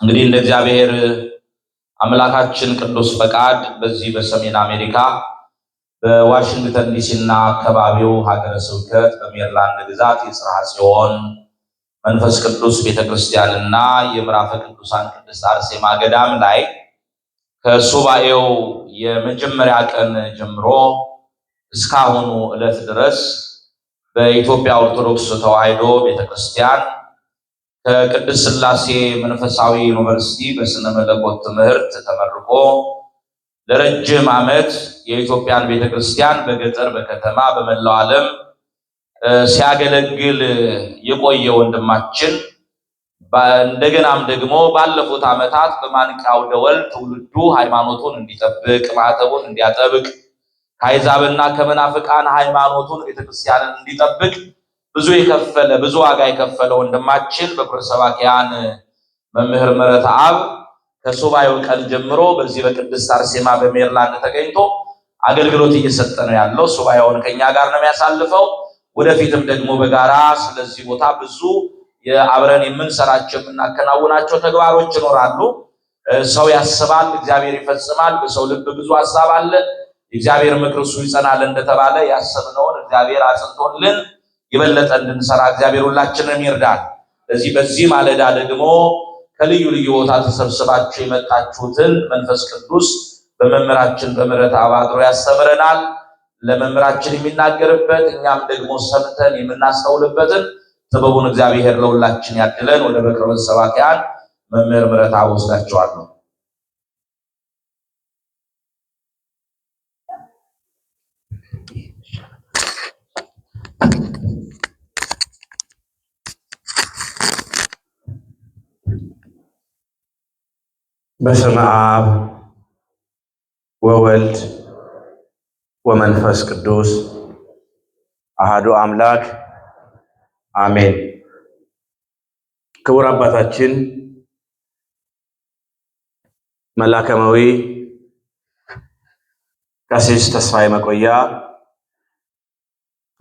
እንግዲህ እንደ እግዚአብሔር አምላካችን ቅዱስ ፈቃድ በዚህ በሰሜን አሜሪካ በዋሽንግተን ዲሲና አካባቢው ሀገረ ስብከት በሜሪላንድ ግዛት የጽርሐ ጽዮን መንፈስ ቅዱስ ቤተክርስቲያንና የምዕራፈ ቅዱሳን ቅድስት አርሴማ ገዳም ላይ ከሱባኤው የመጀመሪያ ቀን ጀምሮ እስካሁኑ ዕለት ድረስ በኢትዮጵያ ኦርቶዶክስ ተዋሕዶ ቤተክርስቲያን ከቅድስት ሥላሴ መንፈሳዊ ዩኒቨርሲቲ በስነ መለኮት ትምህርት ተመርቆ ለረጅም ዓመት የኢትዮጵያን ቤተክርስቲያን በገጠር በከተማ በመላው ዓለም ሲያገለግል የቆየ ወንድማችን እንደገናም ደግሞ ባለፉት ዓመታት በማንቂያው ደወል ትውልዱ ሃይማኖቱን እንዲጠብቅ ማዕተቡን እንዲያጠብቅ ከአሕዛብና ከመናፍቃን ሃይማኖቱን ቤተክርስቲያንን እንዲጠብቅ ብዙ ዋጋ የከፈለ ወንድማችን በኩረ ሰባክያን መምህር ምህረተአብ ከሱባኤው ቀን ጀምሮ በዚህ በቅድስት አርሴማ በሜሪላንድ ተገኝቶ አገልግሎት እየሰጠ ነው ያለው። ሱባኤውን ከኛ ጋር ነው የሚያሳልፈው። ወደፊትም ደግሞ በጋራ ስለዚህ ቦታ ብዙ አብረን የምንሰራቸው የምናከናውናቸው ተግባሮች ይኖራሉ። ሰው ያስባል፣ እግዚአብሔር ይፈጽማል። በሰው ልብ ብዙ ሐሳብ አለ፣ እግዚአብሔር ምክር እሱ ይጸናል እንደተባለ ያሰብነውን እግዚአብሔር አጽንቶልን የበለጠ እንድንሰራ እግዚአብሔር ሁላችንም ይርዳል። በዚህ ማለዳ ደግሞ ከልዩ ልዩ ቦታ ተሰብስባችሁ የመጣችሁትን መንፈስ ቅዱስ በመምህራችን በምህረተአብ አድሮ ያስተምረናል። ለመምህራችን የሚናገርበት እኛም ደግሞ ሰምተን የምናስተውልበትን ጥበቡን እግዚአብሔር ለሁላችን ያድለን። ወደ በኩረ ሰባክያን መምህር ምህረተአብ ወስዳችኋለሁ። በስመ አብ ወወልድ ወመንፈስ ቅዱስ አሐዱ አምላክ አሜን። ክቡር አባታችን መላከማዊ ቀሲስ ተስፋዬ መቆያ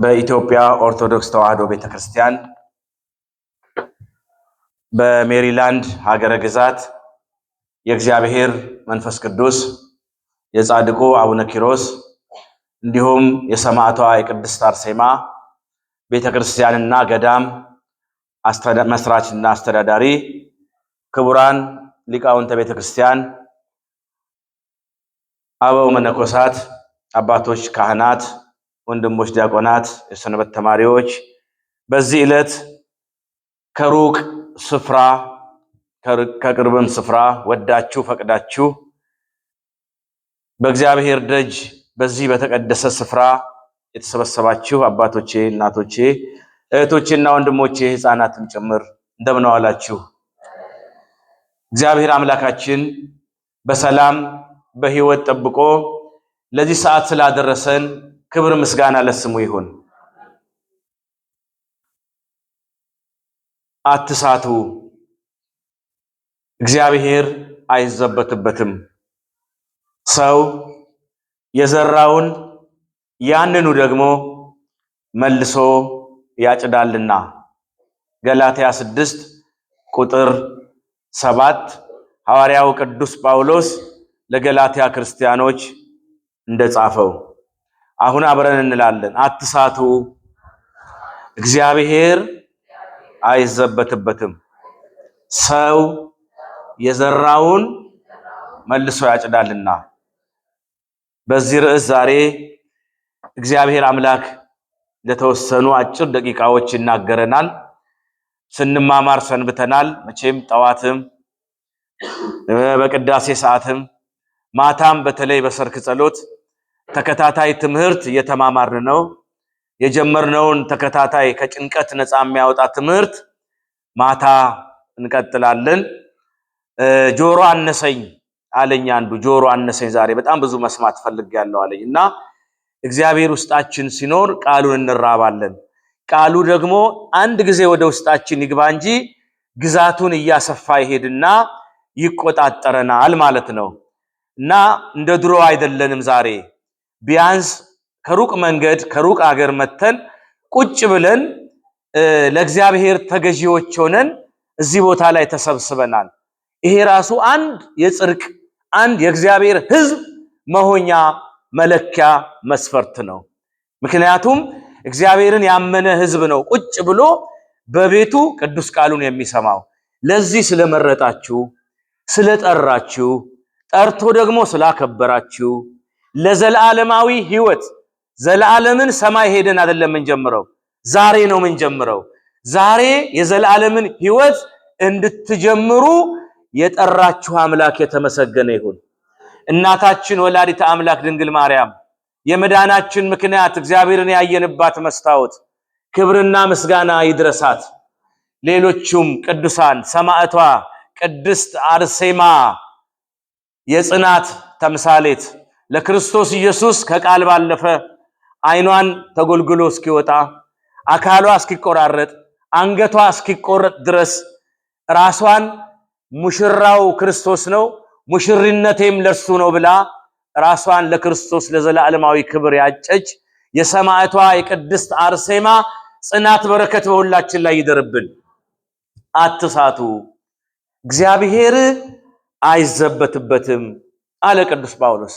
በኢትዮጵያ ኦርቶዶክስ ተዋሕዶ ቤተክርስቲያን በሜሪላንድ ሀገረ ግዛት የእግዚአብሔር መንፈስ ቅዱስ የጻድቁ አቡነ ኪሮስ እንዲሁም የሰማዕቷ የቅድስት አርሴማ ቤተክርስቲያንና ገዳም መስራችና አስተዳዳሪ፣ ክቡራን ሊቃውንተ ቤተክርስቲያን፣ አበው መነኮሳት፣ አባቶች ካህናት፣ ወንድሞች ዲያቆናት፣ የሰንበት ተማሪዎች በዚህ ዕለት ከሩቅ ስፍራ ከቅርብም ስፍራ ወዳችሁ ፈቅዳችሁ በእግዚአብሔር ደጅ በዚህ በተቀደሰ ስፍራ የተሰበሰባችሁ አባቶቼ፣ እናቶቼ፣ እህቶቼና ወንድሞቼ ሕፃናትም ጭምር እንደምን ዋላችሁ? እግዚአብሔር አምላካችን በሰላም በሕይወት ጠብቆ ለዚህ ሰዓት ስላደረሰን ክብር ምስጋና ለስሙ ይሁን። አትሳቱ፣ እግዚአብሔር አይዘበትበትም። ሰው የዘራውን ያንኑ ደግሞ መልሶ ያጭዳልና ገላትያ 6 ቁጥር 7 ሐዋርያው ቅዱስ ጳውሎስ ለገላትያ ክርስቲያኖች እንደጻፈው አሁን አብረን እንላለን። አትሳቱ፣ እግዚአብሔር አይዘበትበትም። ሰው የዘራውን መልሶ ያጭዳልና። በዚህ ርዕስ ዛሬ እግዚአብሔር አምላክ ለተወሰኑ አጭር ደቂቃዎች ይናገረናል። ስንማማር ሰንብተናል። መቼም ጠዋትም በቅዳሴ ሰዓትም ማታም በተለይ በሰርክ ጸሎት ተከታታይ ትምህርት እየተማማርን ነው። የጀመርነውን ተከታታይ ከጭንቀት ነፃ የሚያወጣ ትምህርት ማታ እንቀጥላለን። ጆሮ አነሰኝ አለኝ አንዱ። ጆሮ አነሰኝ ዛሬ በጣም ብዙ መስማት ፈልጌያለሁ አለኝ እና እግዚአብሔር ውስጣችን ሲኖር ቃሉን እንራባለን። ቃሉ ደግሞ አንድ ጊዜ ወደ ውስጣችን ይግባ እንጂ ግዛቱን እያሰፋ ይሄድና ይቆጣጠረናል ማለት ነው እና እንደ ድሮ አይደለንም። ዛሬ ቢያንስ ከሩቅ መንገድ ከሩቅ አገር መተን ቁጭ ብለን ለእግዚአብሔር ተገዢዎች ሆነን እዚህ ቦታ ላይ ተሰብስበናል። ይሄ ራሱ አንድ የጽድቅ አንድ የእግዚአብሔር ሕዝብ መሆኛ መለኪያ መስፈርት ነው። ምክንያቱም እግዚአብሔርን ያመነ ሕዝብ ነው ቁጭ ብሎ በቤቱ ቅዱስ ቃሉን የሚሰማው። ለዚህ ስለመረጣችሁ፣ ስለጠራችሁ፣ ጠርቶ ደግሞ ስላከበራችሁ ለዘላለማዊ ሕይወት ዘላለምን ሰማይ ሄደን አይደለም የምንጀምረው፣ ዛሬ ነው የምንጀምረው። ዛሬ የዘላለምን ሕይወት እንድትጀምሩ የጠራችሁ አምላክ የተመሰገነ ይሁን። እናታችን ወላዲተ አምላክ ድንግል ማርያም የመዳናችን ምክንያት እግዚአብሔርን ያየንባት መስታወት ክብርና ምስጋና ይድረሳት። ሌሎቹም ቅዱሳን ሰማዕቷ ቅድስት አርሴማ የጽናት ተምሳሌት ለክርስቶስ ኢየሱስ ከቃል ባለፈ ዓይኗን ተጎልግሎ እስኪወጣ አካሏ እስኪቆራረጥ አንገቷ እስኪቆረጥ ድረስ ራሷን ሙሽራው ክርስቶስ ነው ሙሽሪነቴም ለርሱ ነው ብላ ራሷን ለክርስቶስ ለዘላለማዊ ክብር ያጨች የሰማዕቷ የቅድስት አርሴማ ጽናት በረከት በሁላችን ላይ ይደርብን። አትሳቱ፣ እግዚአብሔር አይዘበትበትም አለ ቅዱስ ጳውሎስ።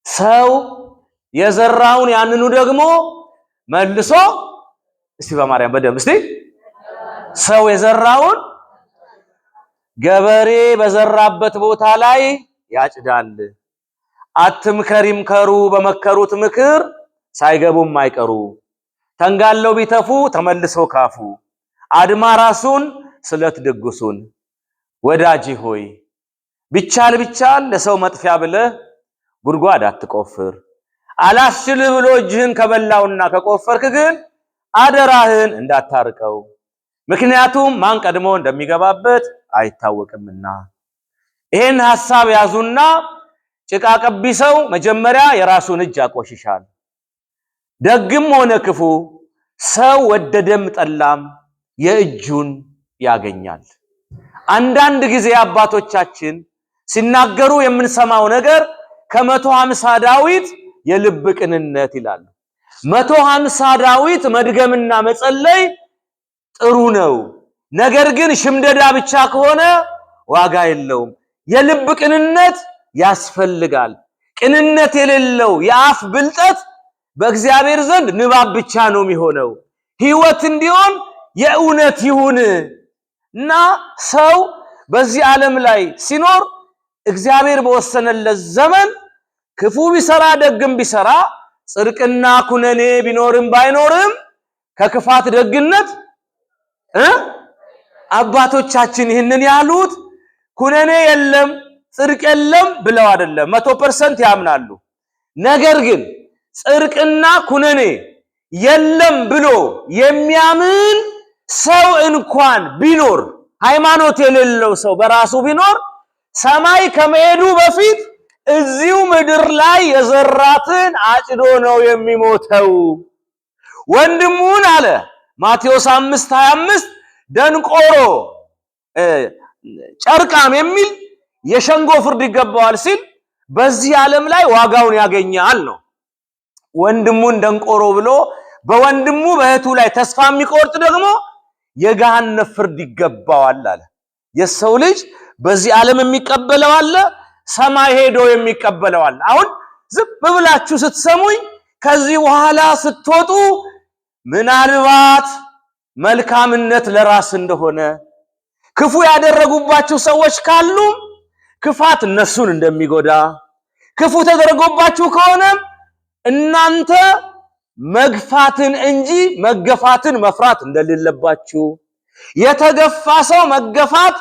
ሰው የዘራውን ያንኑ ደግሞ መልሶ እስቲ በማርያም በደም እስቲ ሰው የዘራውን ገበሬ በዘራበት ቦታ ላይ ያጭዳል። አትምከሪምከሩ በመከሩት ምክር ሳይገቡም አይቀሩ። ተንጋለው ቢተፉ ተመልሰው ካፉ። አድማ ራሱን ስለት ድግሱን። ወዳጅ ሆይ ቢቻል ለሰው መጥፊያ ብለህ ጉድጓድ አትቆፍር። አላስችል ብሎ እጅህን ከበላውና ከቆፈርክ ግን አደራህን እንዳታርቀው። ምክንያቱም ማን ቀድሞ እንደሚገባበት አይታወቅምና። ይሄን ሐሳብ ያዙና ጭቃ ቀቢ ሰው መጀመሪያ የራሱን እጅ ያቆሽሻል። ደግም ሆነ ክፉ ሰው ወደደም ጠላም የእጁን ያገኛል። አንዳንድ ጊዜ አባቶቻችን ሲናገሩ የምንሰማው ነገር ከ150 ዳዊት የልብ ቅንነት ይላሉ። 150 ዳዊት መድገምና መጸለይ ጥሩ ነው። ነገር ግን ሽምደዳ ብቻ ከሆነ ዋጋ የለውም። የልብ ቅንነት ያስፈልጋል። ቅንነት የሌለው የአፍ ብልጠት በእግዚአብሔር ዘንድ ንባብ ብቻ ነው የሚሆነው። ሕይወት እንዲሆን የእውነት ይሁን እና ሰው በዚህ ዓለም ላይ ሲኖር እግዚአብሔር በወሰነለት ዘመን ክፉ ቢሰራ ደግም ቢሰራ ጽድቅና ኩነኔ ቢኖርም ባይኖርም ከክፋት ደግነት አባቶቻችን ይህንን ያሉት ኩነኔ የለም ጽድቅ የለም ብለው አይደለም፣ 100% ያምናሉ። ነገር ግን ጽድቅና ኩነኔ የለም ብሎ የሚያምን ሰው እንኳን ቢኖር ሃይማኖት የሌለው ሰው በራሱ ቢኖር ሰማይ ከመሄዱ በፊት እዚሁ ምድር ላይ የዘራትን አጭዶ ነው የሚሞተው። ወንድሙን አለ ማቴዎስ 5:25 ደንቆሮ ጨርቃም የሚል የሸንጎ ፍርድ ይገባዋል ሲል በዚህ ዓለም ላይ ዋጋውን ያገኛል ነው። ወንድሙን ደንቆሮ ብሎ በወንድሙ በእህቱ ላይ ተስፋ የሚቆርጥ ደግሞ የገሃነም ፍርድ ይገባዋል አለ። የሰው ልጅ በዚህ ዓለም የሚቀበለው አለ፣ ሰማይ ሄዶ የሚቀበለው አለ። አሁን ዝም ብላችሁ ስትሰሙኝ ከዚህ በኋላ ስትወጡ ምናልባት መልካምነት ለራስ እንደሆነ ክፉ ያደረጉባችሁ ሰዎች ካሉ ክፋት እነሱን እንደሚጎዳ ክፉ ተደረጎባችሁ ከሆነ እናንተ መግፋትን እንጂ መገፋትን መፍራት እንደሌለባችሁ የተገፋ ሰው መገፋት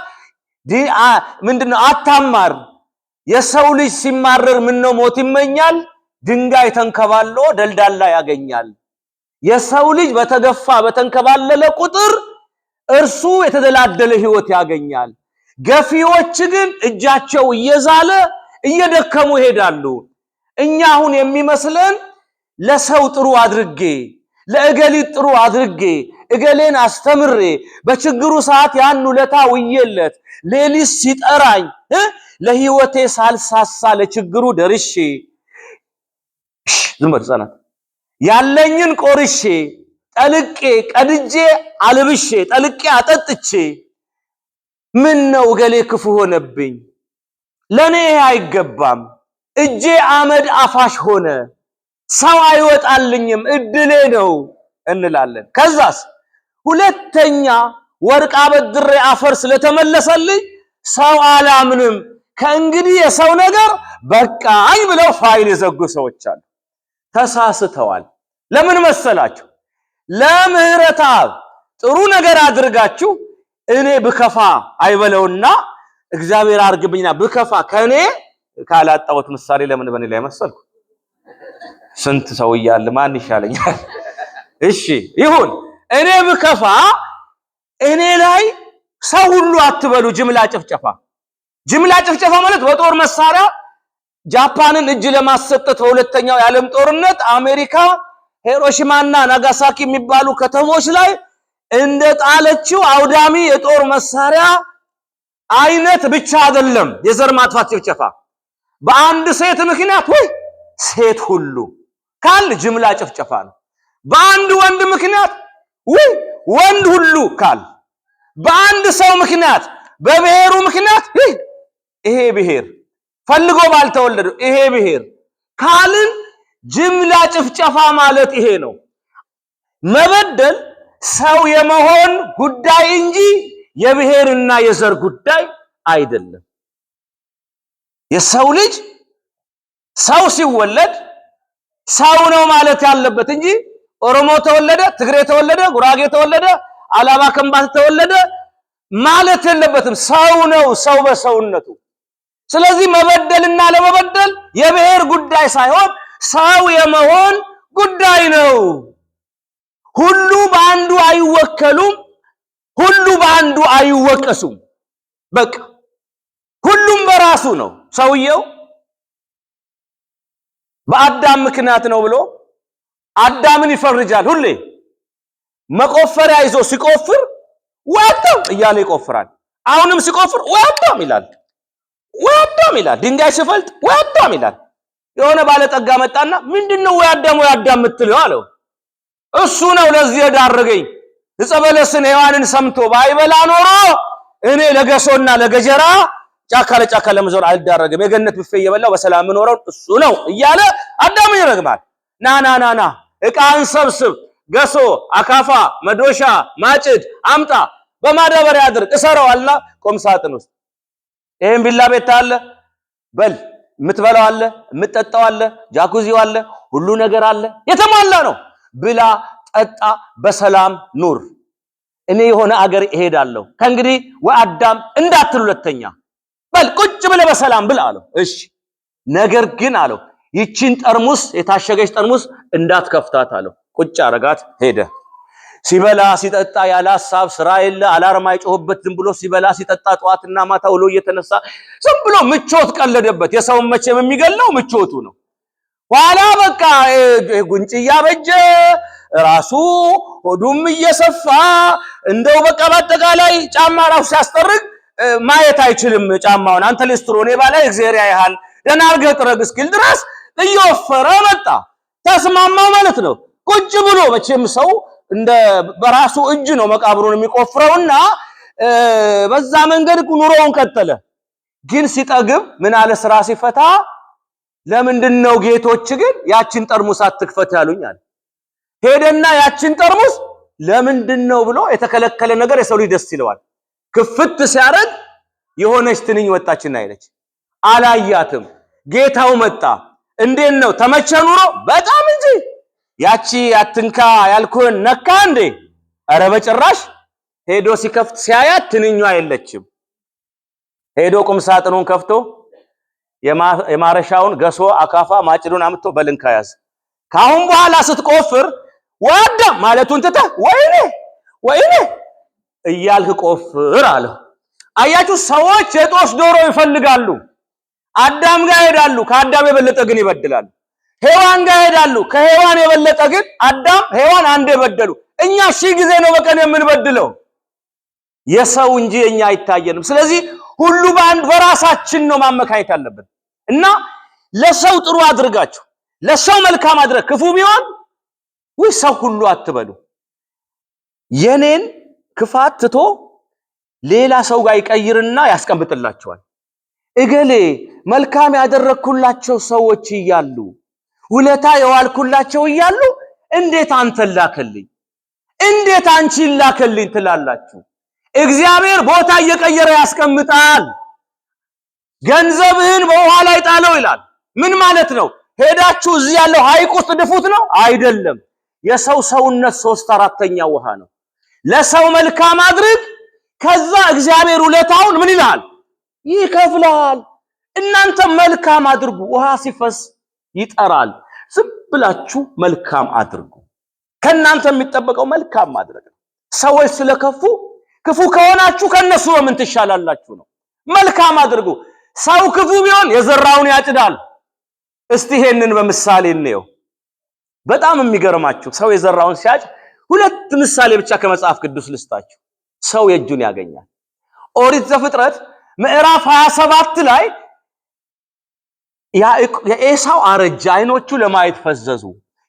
ምንድነው አታማር። የሰው ልጅ ሲማረር ምነው ሞት ይመኛል? ድንጋይ ተንከባሎ ደልዳላ ያገኛል። የሰው ልጅ በተገፋ በተንከባለለ ቁጥር እርሱ የተደላደለ ሕይወት ያገኛል። ገፊዎች ግን እጃቸው እየዛለ እየደከሙ ይሄዳሉ። እኛ አሁን የሚመስለን ለሰው ጥሩ አድርጌ ለእገሊት ጥሩ አድርጌ እገሌን አስተምሬ በችግሩ ሰዓት ያን ውለታ ውዬለት ሌሊት ሲጠራኝ ለሕይወቴ ሳልሳሳ ለችግሩ ደርሼ ዝም በል ጸናት ያለኝን ቆርሼ ጠልቄ ቀድጄ አልብሼ ጠልቄ አጠጥቼ ምን ነው ገሌ ክፉ ሆነብኝ፣ ለኔ አይገባም፣ እጄ አመድ አፋሽ ሆነ፣ ሰው አይወጣልኝም፣ እድሌ ነው እንላለን። ከዛስ ሁለተኛ ወርቅ አበድሬ አፈር ስለተመለሰልኝ ሰው አላምንም፣ ከእንግዲህ የሰው ነገር በቃኝ ብለው ፋይል የዘጉ ሰዎች አሉ። ተሳስተዋል። ለምን መሰላችሁ? ለምህረት አብ ጥሩ ነገር አድርጋችሁ እኔ ብከፋ አይበለውና እግዚአብሔር አርግብኝና ብከፋ ከኔ ካላጣሁት ምሳሌ ለምን በኔ ላይ መሰልኩ? ስንት ሰው ይያል ማን ይሻለኛል? እሺ ይሁን፣ እኔ ብከፋ እኔ ላይ ሰው ሁሉ አትበሉ። ጅምላ ጭፍጨፋ። ጅምላ ጭፍጨፋ ማለት በጦር መሳሪያ ጃፓንን እጅ ለማሰጠት በሁለተኛው የዓለም ጦርነት አሜሪካ ሂሮሺማና ናጋሳኪ የሚባሉ ከተሞች ላይ እንደ ጣለችው አውዳሚ የጦር መሳሪያ አይነት ብቻ አይደለም። የዘር ማጥፋት ጭፍጨፋ በአንድ ሴት ምክንያት ወይ ሴት ሁሉ ካል ጅምላ ጭፍጨፋ ነው። በአንድ ወንድ ምክንያት ወይ ወንድ ሁሉ ካል፣ በአንድ ሰው ምክንያት በብሔሩ ምክንያት ይሄ ብሔር ፈልጎ ባልተወለደው ይሄ ብሔር ካልን ጅምላ ጭፍጨፋ ማለት ይሄ ነው። መበደል ሰው የመሆን ጉዳይ እንጂ የብሔርና የዘር ጉዳይ አይደለም። የሰው ልጅ ሰው ሲወለድ ሰው ነው ማለት ያለበት እንጂ ኦሮሞ ተወለደ፣ ትግሬ ተወለደ፣ ጉራጌ ተወለደ፣ አላባ ከምባታ ተወለደ ማለት የለበትም። ሰው ነው ሰው በሰውነቱ። ስለዚህ መበደልና ለመበደል የብሔር ጉዳይ ሳይሆን ሰው የመሆን ጉዳይ ነው። ሁሉ በአንዱ አይወከሉም፣ ሁሉ በአንዱ አይወቀሱም። በቃ ሁሉም በራሱ ነው። ሰውየው በአዳም ምክንያት ነው ብሎ አዳምን ይፈርጃል። ሁሌ መቆፈሪያ ይዞ ሲቆፍር ወጣው እያለ ይቆፍራል። አሁንም ሲቆፍር ወጣም ይላል፣ ወጣም ይላል። ድንጋይ ሲፈልጥ ወጣም ይላል። የሆነ ባለጠጋ መጣና ምንድነው ወያዳም የምትለው አለው። እሱ ነው ለዚህ የዳረገኝ። ዕፀ በለስን ሔዋንን ሰምቶ ባይበላ ኖሮ እኔ ለገሶና ለገጀራ ጫካ ለጫካ ለመዞር አልዳረግም፣ የገነት ብፌ እየበላው በሰላም ምኖረው እሱ ነው እያለ አዳም ይረግማል። ና ዕቃን ሰብስብ፣ ገሶ፣ አካፋ፣ መዶሻ፣ ማጭድ አምጣ፣ በማዳበሪያ አድርግ፣ እሰረዋልና ቁም ሳጥን ውስጥ ይሄን ቢላ ቤት አለ፣ በል የምትበላው አለ፣ የምትጠጣው አለ፣ ጃኩዚው አለ፣ ሁሉ ነገር አለ፣ የተሟላ ነው። ብላ ጠጣ፣ በሰላም ኑር። እኔ የሆነ አገር እሄዳለሁ፣ ከእንግዲህ ወአዳም እንዳትል ሁለተኛ በል ቁጭ ብለ በሰላም ብላ አለው። እሺ ነገር ግን አለው ይቺን ጠርሙስ የታሸገች ጠርሙስ እንዳትከፍታት አለው። ቁጭ አረጋት፣ ሄደ። ሲበላ ሲጠጣ ያለ ሐሳብ ስራ የለ አላርም አይጮህበት፣ ዝም ብሎ ሲበላ ሲጠጣ ጧትና ማታ ውሎ እየተነሳ ዝም ብሎ ምቾት ቀለደበት። የሰው መቼም የሚገለው ምቾቱ ነው። ኋላ በቃ ጉንጭ እያበጀ ራሱ ሆዱም እየሰፋ እንደው በቃ በአጠቃላይ ጫማ ራሱ ሲያስጠርግ ማየት አይችልም ጫማውን። አንተ ሊስትሮኔ ባላይ እግዚአብሔር ያያል ደህና አድርገህ ጥረግ እስኪል ድረስ እየወፈረ መጣ። ተስማማው ማለት ነው። ቁጭ ብሎ መቼም ሰው እንደ በራሱ እጅ ነው መቃብሩን የሚቆፍረውና በዛ መንገድ ኑሮውን ቀጠለ። ግን ሲጠግብ ምን አለ ስራ ሲፈታ ለምንድነው ጌቶች ግን ያችን ጠርሙስ አትክፈት ያሉኝ አለ። ሄደና ያችን ጠርሙስ ለምንድነው ብሎ የተከለከለ ነገር የሰው ልጅ ደስ ይለዋል። ክፍት ሲያረግ የሆነች ትንኝ ወጣችና አይለች አላያትም። ጌታው መጣ። እንዴት ነው ተመቸ ኑሮ? በጣም እንጂ ያቺ አትንካ ያልኩህን ነካ እንዴ? ኧረ በጭራሽ። ሄዶ ሲከፍት ሲያያት ትንኟ የለችም። ሄዶ ቁም ሳጥኑን ከፍቶ የማረሻውን ገሶ አካፋ ማጭዱን አምጥቶ በልንካ ያዝ። ካሁን በኋላ ስትቆፍር ወዳ ማለቱን ትተህ ወይኔ እያልክ ቆፍር አለው። አያችሁ ሰዎች የጦስ ዶሮ ይፈልጋሉ። አዳም ጋር ሄዳሉ፣ ከአዳም የበለጠ ግን ይበድላሉ። ሔዋን ጋር ሄዳሉ፣ ከሔዋን የበለጠ ግን አዳም ሔዋን አንዴ በደሉ። እኛ 1000 ጊዜ ነው በቀን የምንበድለው የሰው እንጂ እኛ አይታየንም። ስለዚህ ሁሉ በአንድ በራሳችን ነው ማመካኘት አለብን እና ለሰው ጥሩ አድርጋችሁ ለሰው መልካም አድርግ ክፉ ቢሆን ወይ ሰው ሁሉ አትበሉ። የኔን ክፋት ትቶ ሌላ ሰው ጋር ይቀይርና ያስቀምጥላቸዋል። እገሌ መልካም ያደረኩላቸው ሰዎች እያሉ ውለታ የዋልኩላቸው እያሉ እንዴት አንተን ላከልኝ፣ እንዴት አንቺን ላከልኝ ትላላችሁ? እግዚአብሔር ቦታ እየቀየረ ያስቀምጣል። ገንዘብህን በውሃ ላይ ጣለው ይላል። ምን ማለት ነው? ሄዳችሁ እዚህ ያለው ሐይቅ ውስጥ ድፉት ነው? አይደለም። የሰው ሰውነት 3/4 ውሃ ነው። ለሰው መልካም አድርግ፣ ከዛ እግዚአብሔር ውለታውን ምን ይላል? ይከፍላል። እናንተ መልካም አድርጉ። ውሃ ሲፈስ ይጠራል። ዝም ብላችሁ መልካም አድርጉ። ከናንተ የሚጠበቀው መልካም ማድረግ ነው። ሰዎች ስለከፉ ክፉ ከሆናችሁ ከነሱ በምን ትሻላላችሁ ነው። መልካም አድርጉ። ሰው ክፉ ቢሆን የዘራውን ያጭዳል። እስቲ ይሄንን በምሳሌ እንየው። በጣም የሚገርማችሁ ሰው የዘራውን ሲያጭ ሁለት ምሳሌ ብቻ ከመጽሐፍ ቅዱስ ልስጣችሁ። ሰው የእጁን ያገኛል። ኦሪት ዘፍጥረት ምዕራፍ 27 ላይ የኤሳው አረጀ፣ አይኖቹ ለማየት ፈዘዙ።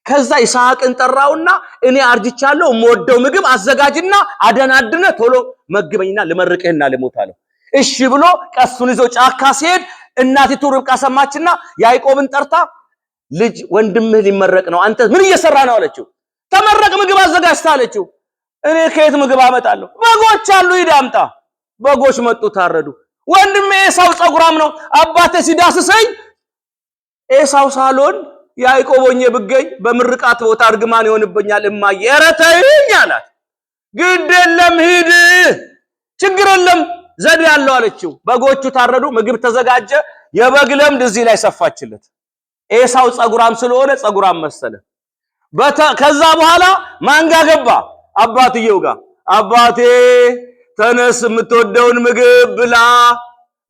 ከዛ ይስሐቅን ጠራውና እኔ አርጅቻለሁ፣ የምወደው ምግብ አዘጋጅና አደናድነ ቶሎ መግበኝና ልመርቅህና ልሞት አለው። እሺ ብሎ ቀሱን ይዞ ጫካ ሲሄድ እናቲቱ ርብቃ ሰማችና ያዕቆብን ጠርታ ልጅ ወንድምህ ሊመረቅ ነው፣ አንተ ምን እየሰራ ነው አለችው። ተመረቅ፣ ምግብ አዘጋጅታ አለችው። እኔ ከየት ምግብ አመጣለሁ? በጎች አሉ፣ ሂድ አምጣ። በጎች መጡ፣ ታረዱ። ወንድሜ ኤሳው ጸጉራም ነው፣ አባቴ ሲዳስሰኝ ኤሳው ሳሎን ያዕቆብ ሆኜ ብገኝ በምርቃት ቦታ እርግማን ይሆንብኛል እማዬ፣ ኧረ ተይኝ አላት። ግድ የለም ሂድ፣ ችግር የለም ዘዴ ያለው አለችው። በጎቹ ታረዱ፣ ምግብ ተዘጋጀ። የበግ ለምድ እዚህ ላይ ሰፋችለት። ኤሳው ጸጉራም ስለሆነ ጸጉራም መሰለ። ከዛ በኋላ ማን ጋር ገባ? አባትየው ጋር። አባቴ ተነስ፣ የምትወደውን ምግብ ብላ፣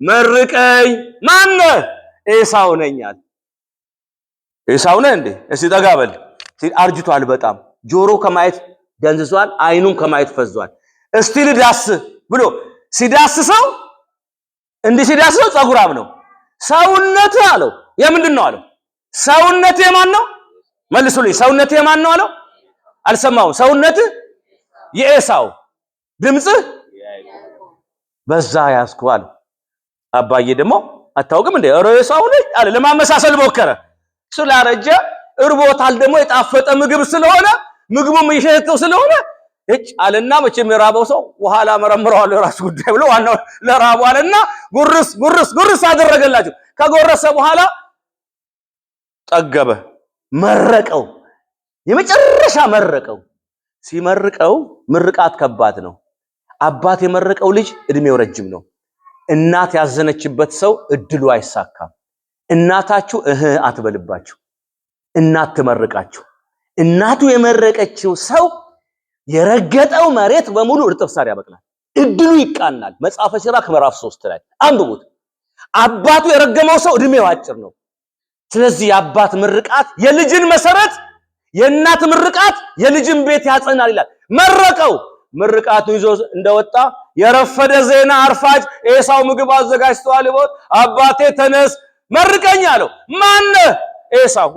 መርቀኝ። ማን? ኤሳው ነኝ አለ። ኤሳው ነህ እንዴ? እስቲ ጠጋ በል። አርጅቷል በጣም፣ ጆሮ ከማየት ደንዝዟል፣ አይኑም ከማየት ፈዟል። እስቲ ልዳስ ብሎ ሲዳስሰው እንዲህ ሲዳስሰው ጸጉራም ነው። ሰውነት አለው የምንድን ነው አለው? ሰውነት የማን ነው? መልሱልኝ። ሰውነት የማን ነው አለው? አልሰማውም። ሰውነት የኤሳው፣ ድምጽህ በዛ ያዝኩ አለ። አባዬ ደግሞ አታውቅም እንዴ? ኧረ ኤሳው ነኝ አለ። ለማመሳሰል ሞከረ። ስላረጀ እርቦታል፣ ደግሞ የጣፈጠ ምግብ ስለሆነ ምግቡም ይሸተው ስለሆነ እጭ አለና መቼም የራበው ሰው በኋላ መረምረዋል ራስ ጉዳይ ብሎ ዋናው ለራቡ አለና ጉርስ አደረገላቸው። ከጎረሰ በኋላ ጠገበ፣ መረቀው። የመጨረሻ መረቀው። ሲመርቀው ምርቃት ከባድ ነው። አባት የመረቀው ልጅ እድሜው ረጅም ነው። እናት ያዘነችበት ሰው እድሉ አይሳካም። እናታችሁ አትበልባችሁ፣ እናት ትመርቃችሁ። እናቱ የመረቀችው ሰው የረገጠው መሬት በሙሉ እርጥብ ሳር ያበቅላል፣ እድሉ ይቃናል። መጽሐፈ ሲራክ ምዕራፍ 3 ላይ አንብቡት። አባቱ የረገመው ሰው እድሜው አጭር ነው። ስለዚህ የአባት ምርቃት የልጅን መሰረት፣ የእናት ምርቃት የልጅን ቤት ያጸናል ይላል። መረቀው። ምርቃቱ ይዞ እንደወጣ የረፈደ ዜና አርፋጅ ኤሳው ምግብ አዘጋጅቷል። ይቦት አባቴ ተነስ መርቀኝ አለው። ማን? ኤሳው።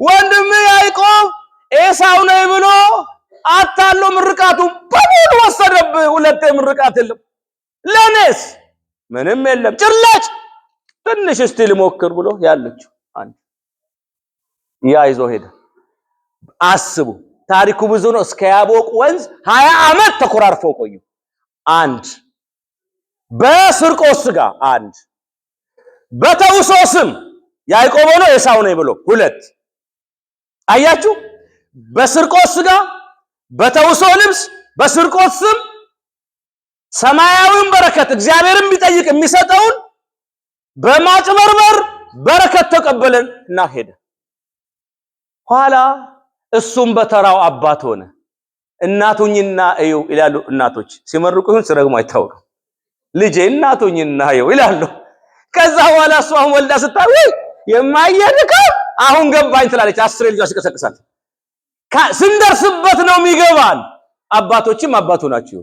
ወንድም ያዕቆብ ኤሳው ነኝ ብሎ አታሎ ምርቃቱ በሙሉ ወሰደብህ። ሁለቴ ምርቃት የለም። ለኔስ ምንም የለም። ጭላጭ ትንሽ እስቲ ልሞክር ብሎ ያለችው አንድ ያ ይዞ ሄደ። አስቡ፣ ታሪኩ ብዙ ነው። እስከ ያቦቅ ወንዝ 20 ዓመት ተኮራርፈው ቆዩ። አንድ በስርቆስ ሥጋ፣ አንድ በተውሶ ስም ያዕቆብ ሆኖ ኤሳው ነኝ ብሎ፣ ሁለት አያችሁ። በስርቆስ ሥጋ፣ በተውሶ ልብስ፣ በስርቆስ ስም ሰማያዊውን በረከት እግዚአብሔርን ቢጠይቅ የሚሰጠውን በማጭበርበር በረከት ተቀበለን እና ሄደ። ኋላ እሱም በተራው አባት ሆነ። እናቱኝና እዩ ይላሉ እናቶች። ሲመርቁን ሲረግሙ አይታወቅም። ልጄ እናቱኝና እዩ ይላሉ። ከዛ በኋላ እሷን ወልዳ ስታይ የማየንከ አሁን ገባኝ ትላለች። 10 ልጇ ሲቀሰቅሳት ስንደርስበት ነው የሚገባን። አባቶችም አባቱ ናቸው።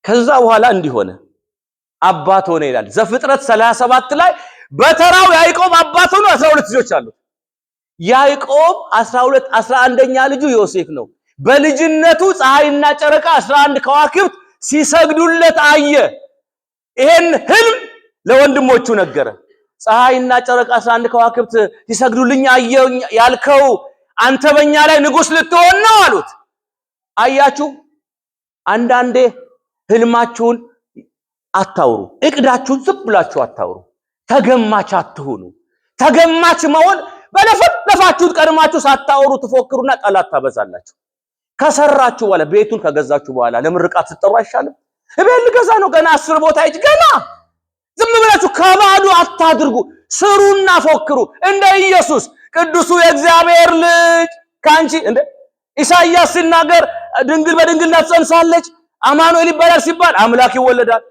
ከዛ በኋላ እንዲሆነ አባት ሆነ ይላል ዘፍጥረት 37 ላይ። በተራው ያዕቆብ አባት ሆኖ 12 ልጆች አሉት። ያዕቆብ 11ኛ ልጁ ዮሴፍ ነው። በልጅነቱ ፀሐይና ጨረቃ 11 ከዋክብት ሲሰግዱለት አየ። ይሄን ህልም ለወንድሞቹ ነገረ። ፀሐይና ጨረቃ 11 ከዋክብት ሲሰግዱልኝ አየሁ ያልከው አንተ በእኛ ላይ ንጉስ ልትሆን ነው አሉት። አያችሁ፣ አንዳንዴ ህልማችሁን አታውሩ፣ እቅዳችሁን ዝም ብላችሁ አታውሩ። ተገማች አትሁኑ። ተገማች መሆን በለፈለፋችሁት ቀድማችሁ ሳታወሩ ትፎክሩና ጠላት ታበዛላችሁ። ከሰራችሁ በኋላ ቤቱን ከገዛችሁ በኋላ ለምርቃት ስትጠሩ አይሻልም? እቤት ልገዛ ነው ገና 10 ቦታ ሂጅ ገና ዝም ብላችሁ ከባዶ አታድርጉ። ስሩና ፎክሩ። እንደ ኢየሱስ ቅዱሱ የእግዚአብሔር ልጅ ካንቺ እንደ ኢሳይያስ ሲናገር ድንግል በድንግልና ትጸንሳለች አማኑኤል ይባላል ሲባል አምላክ ይወለዳል።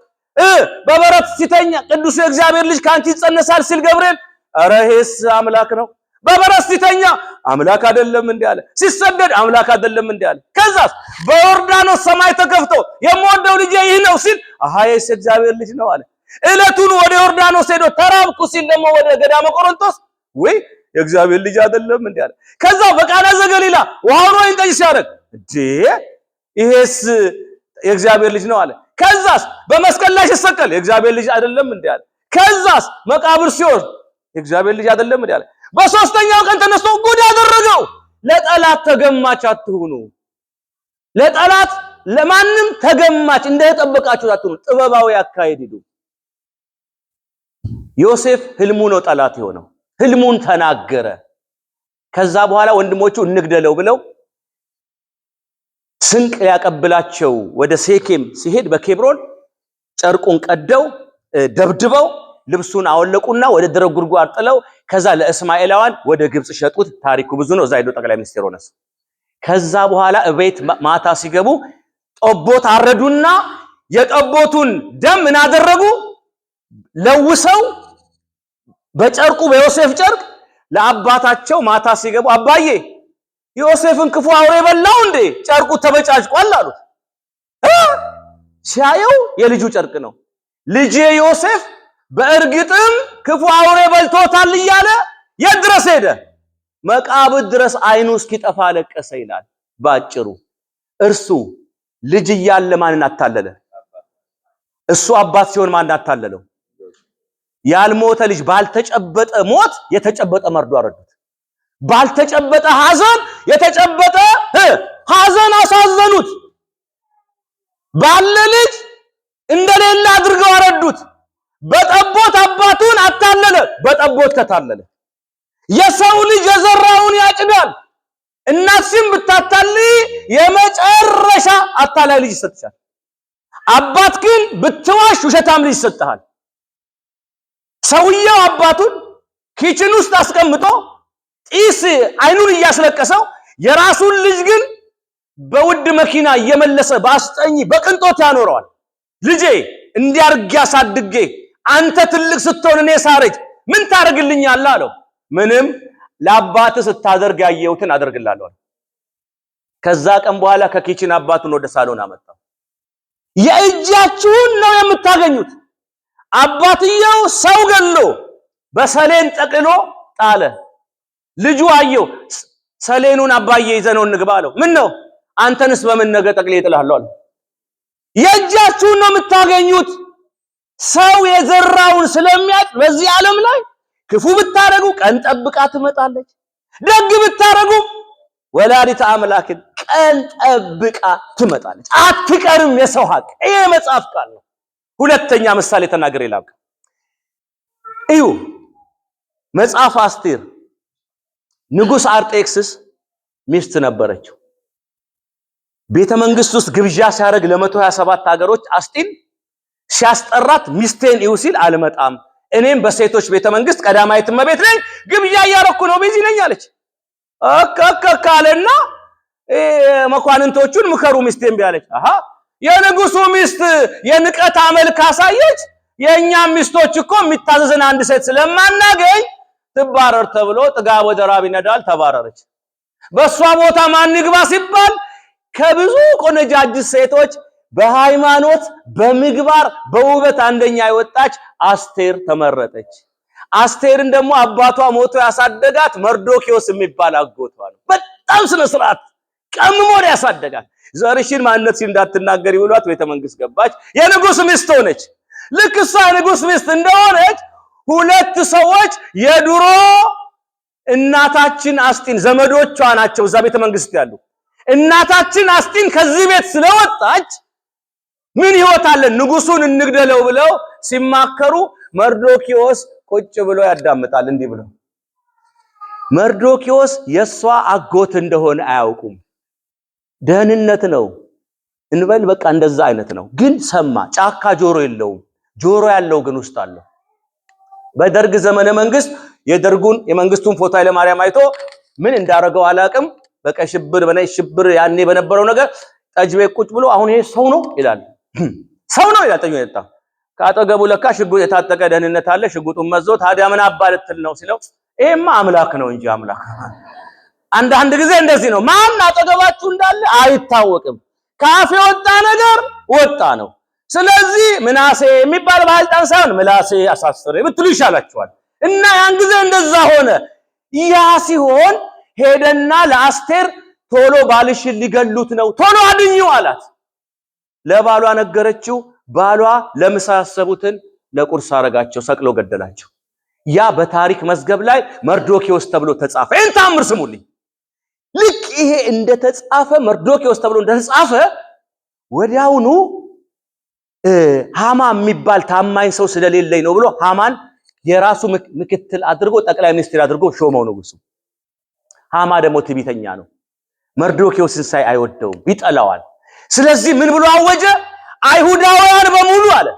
በበረት ሲተኛ ቅዱሱ የእግዚአብሔር ልጅ ካንቺ ይጸነሳል ሲል ገብርኤል ኧረ ይሄስ አምላክ ነው። በበረት ሲተኛ አምላክ አይደለም እንዴ አለ። ሲሰደድ አምላክ አይደለም እንዴ አለ። ከዛስ በዮርዳኖስ ሰማይ ተከፍቶ የምወደው ልጅ ይህ ነው ሲል አሃ ይሄስ እግዚአብሔር ልጅ ነው አለ። እለቱን ወደ ዮርዳኖስ ሄዶ ተራብኩ ሲል ደግሞ ወደ ገዳመ ቆሮንቶስ ወይ የእግዚአብሔር ልጅ አይደለም እንዴ አለ። ከዛ በቃና ዘገሊላ ውሃውን ወይን ጠጅ ሲያደርግ እንዴ ይሄስ የእግዚአብሔር ልጅ ነው አለ። ከዛስ በመስቀል ላይ ሲሰቀል የእግዚአብሔር ልጅ አይደለም እንዴ አለ። ከዛስ መቃብር ሲወርድ የእግዚአብሔር ልጅ አይደለም እንዴ አለ። በሶስተኛው ቀን ተነስቶ ጉድ ያደረገው። ለጠላት ተገማች አትሁኑ። ለጠላት ለማንም ተገማች እንደተጠበቃችሁ አትሁኑ። ጥበባዊ አካሄድ ሂዱ። ዮሴፍ ህልሙ ነው ጠላት የሆነው። ህልሙን ተናገረ። ከዛ በኋላ ወንድሞቹ እንግደለው ብለው ስንቅ ያቀብላቸው ወደ ሴኬም ሲሄድ በኬብሮን ጨርቁን ቀደው ደብድበው ልብሱን አወለቁና ወደ ደረቅ ጉድጓድ ጥለው ከዛ ለእስማኤላውያን ወደ ግብጽ ሸጡት። ታሪኩ ብዙ ነው። እዛ ሄዶ ጠቅላይ ሚኒስቴር ሆነስ። ከዛ በኋላ እቤት ማታ ሲገቡ ጠቦት አረዱና የጠቦቱን ደም ምን አደረጉ? ለውሰው በጨርቁ በዮሴፍ ጨርቅ ለአባታቸው ማታ ሲገቡ አባዬ ዮሴፍን ክፉ አውሬ በላው እንዴ ጨርቁ ተበጫጭቋል አሉት። ሲያየው የልጁ ጨርቅ ነው። ልጄ ዮሴፍ በእርግጥም ክፉ አውሬ በልቶታል እያለ የት ድረስ ሄደ? መቃብር ድረስ አይኑ እስኪጠፋ ለቀሰ ይላል። ባጭሩ እርሱ ልጅ እያለ ማንን አታለለ? እሱ አባት ሲሆን ማንን አታለለው? ያልሞተ ልጅ ባልተጨበጠ ሞት የተጨበጠ መርዶ አረዱት። ባልተጨበጠ ሐዘን የተጨበጠ ሐዘን አሳዘኑት። ባለ ልጅ እንደሌላ አድርገው አረዱት። በጠቦት አባቱን አታለለ። በጠቦት ከታለለ የሰው ልጅ የዘራውን ያጭዳል። እናትሽም ብታታልይ የመጨረሻ አታላይ ልጅ ይሰጥሻል። አባት ግን ብትዋሽ ውሸታም ልጅ ይሰጥሃል። ሰውየው አባቱን ኪችን ውስጥ አስቀምጦ ጢስ አይኑን እያስለቀሰው የራሱን ልጅ ግን በውድ መኪና እየመለሰ በአስጠኝ በቅንጦት ያኖረዋል። ልጄ እንዲያርግ ያሳድጌ አንተ ትልቅ ስትሆን እኔ ሳረጅ ምን ታደርግልኛለህ አለው። ምንም ለአባት ስታደርግ ያየሁትን አደርግልሃለሁ። ከዛ ቀን በኋላ ከኪችን አባቱን ወደ ሳሎን አመጣው። የእጃችሁን ነው የምታገኙት። አባትየው ሰው ገሎ በሰሌን ጠቅሎ ጣለ። ልጁ አየው። ሰሌኑን አባዬ ይዘነው እንግባ አለው። ምን ነው አንተንስ በምን ነገ ጠቅሌ እጥልሃለሁ አለ። የእጃችሁን ነው የምታገኙት። ሰው የዘራውን ስለሚያጭ በዚህ ዓለም ላይ ክፉ ብታረጉ ቀን ጠብቃ ትመጣለች። ደግ ብታረጉ ወላዲተ አምላክን ቀን ጠብቃ ትመጣለች። አትቀርም የሰው ሀቅ። ይሄ መጽሐፍ ቃል ነው። ሁለተኛ ምሳሌ ተናገረ ይላል። እዩ መጽሐፍ አስቴር ንጉስ አርጤክስስ ሚስት ነበረችው። ቤተ መንግስት ውስጥ ግብዣ ሲያደርግ ለ127 ሀገሮች አስጢን ሲያስጠራት ሚስቴን እዩ ሲል አልመጣም፣ እኔም በሴቶች ቤተ መንግስት ቀዳማዊት እመቤት ነኝ፣ ግብዣ እያረኩ ነው፣ ቢዚ ነኝ አለች። አከከካለና መኳንንቶቹን ምከሩ ሚስቴን ቢያለች። አሃ የንጉሱ ሚስት የንቀት አመል ካሳየች የኛ ሚስቶች እኮ የሚታዘዘን አንድ ሴት ስለማናገኝ ትባረር ተብሎ ጥጋብ ወደ ራብ ይነዳል። ተባረረች። በሷ ቦታ ማን ይግባ ሲባል ከብዙ ቆነጃጅት ሴቶች በሃይማኖት በምግባር በውበት አንደኛ የወጣች አስቴር ተመረጠች። አስቴርን ደግሞ አባቷ ሞቶ ያሳደጋት መርዶኪዮስ የሚባል አጎቷ ነው። በጣም ስነ ስርዓት ቀምሞ ያሳደጋት። ዘርሽን ማንነትሽን እንዳትናገሪ ብሏት ቤተ መንግስት ገባች። የንጉስ ሚስት ሆነች። ልክ እሷ ንጉስ ሚስት እንደሆነች ሁለት ሰዎች የድሮ እናታችን አስጢን ዘመዶቿ ናቸው እዛ ቤተ መንግስት ያሉ። እናታችን አስጢን ከዚህ ቤት ስለወጣች ምን ህይወት አለ ንጉሱን እንግደለው ብለው ሲማከሩ መርዶኪዮስ ቁጭ ብሎ ያዳምጣል። እንዲህ ብሎ መርዶኪዮስ የሷ አጎት እንደሆነ አያውቁም። ደህንነት ነው እንበል በቃ እንደዛ አይነት ነው። ግን ሰማ። ጫካ ጆሮ የለውም። ጆሮ ያለው ግን ውስጥ አለው። በደርግ ዘመነ መንግስት የደርጉን የመንግስቱን ፎቶ ኃይለ ማርያም አይቶ ምን እንዳረገው አላቅም። በቃ ሽብር በነይ ሽብር ያኔ በነበረው ነገር ጠጅ ቤት ቁጭ ብሎ አሁን ይሄ ሰው ነው ይላል። ሰው ነው ይላል። ጠጁ የጠጣ ካጠገቡ ለካ ሽጉጥ የታጠቀ ደህንነት አለ። ሽጉጡን መዞ ታዲያ ምን አባልትል ነው ሲለው ይሄማ አምላክ ነው እንጂ አምላክ። አንድ ጊዜ እንደዚህ ነው። ማን አጠገባችሁ እንዳለ አይታወቅም። ካፌ ወጣ ነገር ወጣ ነው። ስለዚህ ምናሴ የሚባል ባልጣን ሳይሆን ምላሴ አሳስረ ብትሉ ይሻላችኋል። እና ያን ጊዜ እንደዛ ሆነ። ያ ሲሆን ሄደና ለአስቴር ቶሎ ባልሽን ሊገሉት ነው ቶሎ አድኙ አላት። ለባሏ ነገረችው። ባሏ ለምሳ ያሰቡትን ለቁርስ አረጋቸው፣ ሰቅሎ ገደላቸው። ያ በታሪክ መዝገብ ላይ መርዶኪዮስ ተብሎ ተጻፈ። ይህን ታምር ስሙልኝ። ልክ ይሄ እንደተጻፈ መርዶኪዮስ ተብሎ እንደተጻፈ ወዲያውኑ ሃማ የሚባል ታማኝ ሰው ስለሌለኝ ነው ብሎ ሃማን የራሱ ምክትል አድርጎ ጠቅላይ ሚኒስትር አድርጎ ሾመው ንጉሱ። ሃማ ደግሞ ትዕቢተኛ ነው። መርዶኪዮስን ሳይ አይወደውም፣ ይጠላዋል። ስለዚህ ምን ብሎ አወጀ? አይሁዳውያን በሙሉ አለ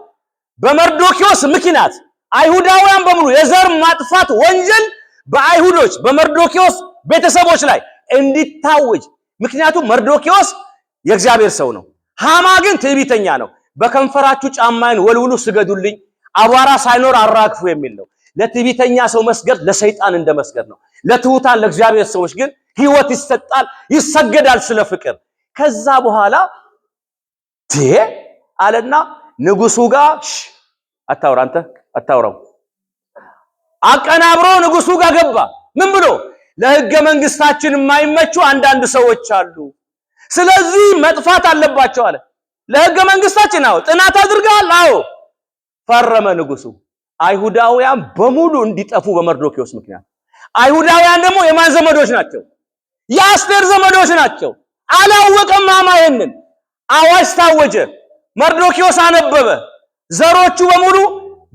በመርዶኪዮስ ምክንያት አይሁዳውያን በሙሉ የዘር ማጥፋት ወንጀል በአይሁዶች በመርዶኪዮስ ቤተሰቦች ላይ እንዲታወጅ። ምክንያቱም መርዶኪዮስ የእግዚአብሔር ሰው ነው፣ ሃማ ግን ትዕቢተኛ ነው። በከንፈራችሁ ጫማዬን ወልውሉ ስገዱልኝ፣ አቧራ ሳይኖር አራግፉ የሚል ነው። ለትዕቢተኛ ሰው መስገድ ለሰይጣን እንደመስገድ ነው። ለትሑታን ለእግዚአብሔር ሰዎች ግን ህይወት ይሰጣል፣ ይሰገዳል ስለ ፍቅር። ከዛ በኋላ አለና ንጉሱ ጋር አታውራ አንተ አታውራው አቀናብሮ ንጉሱ ጋር ገባ። ምን ብሎ? ለህገ መንግስታችን የማይመቹ አንዳንድ ሰዎች አሉ፣ ስለዚህ መጥፋት አለባቸው አለ። ለህገ መንግስታችን አዎ ጥናት አድርገዋል። አዎ ፈረመ ንጉሱ። አይሁዳውያን በሙሉ እንዲጠፉ በመርዶኪዮስ ምክንያት። አይሁዳውያን ደግሞ የማን ዘመዶች ናቸው? የአስቴር ዘመዶች ናቸው። አላወቀም ሃማ። ይሄንን አዋጅ ታወጀ። መርዶኪዮስ አነበበ። ዘሮቹ በሙሉ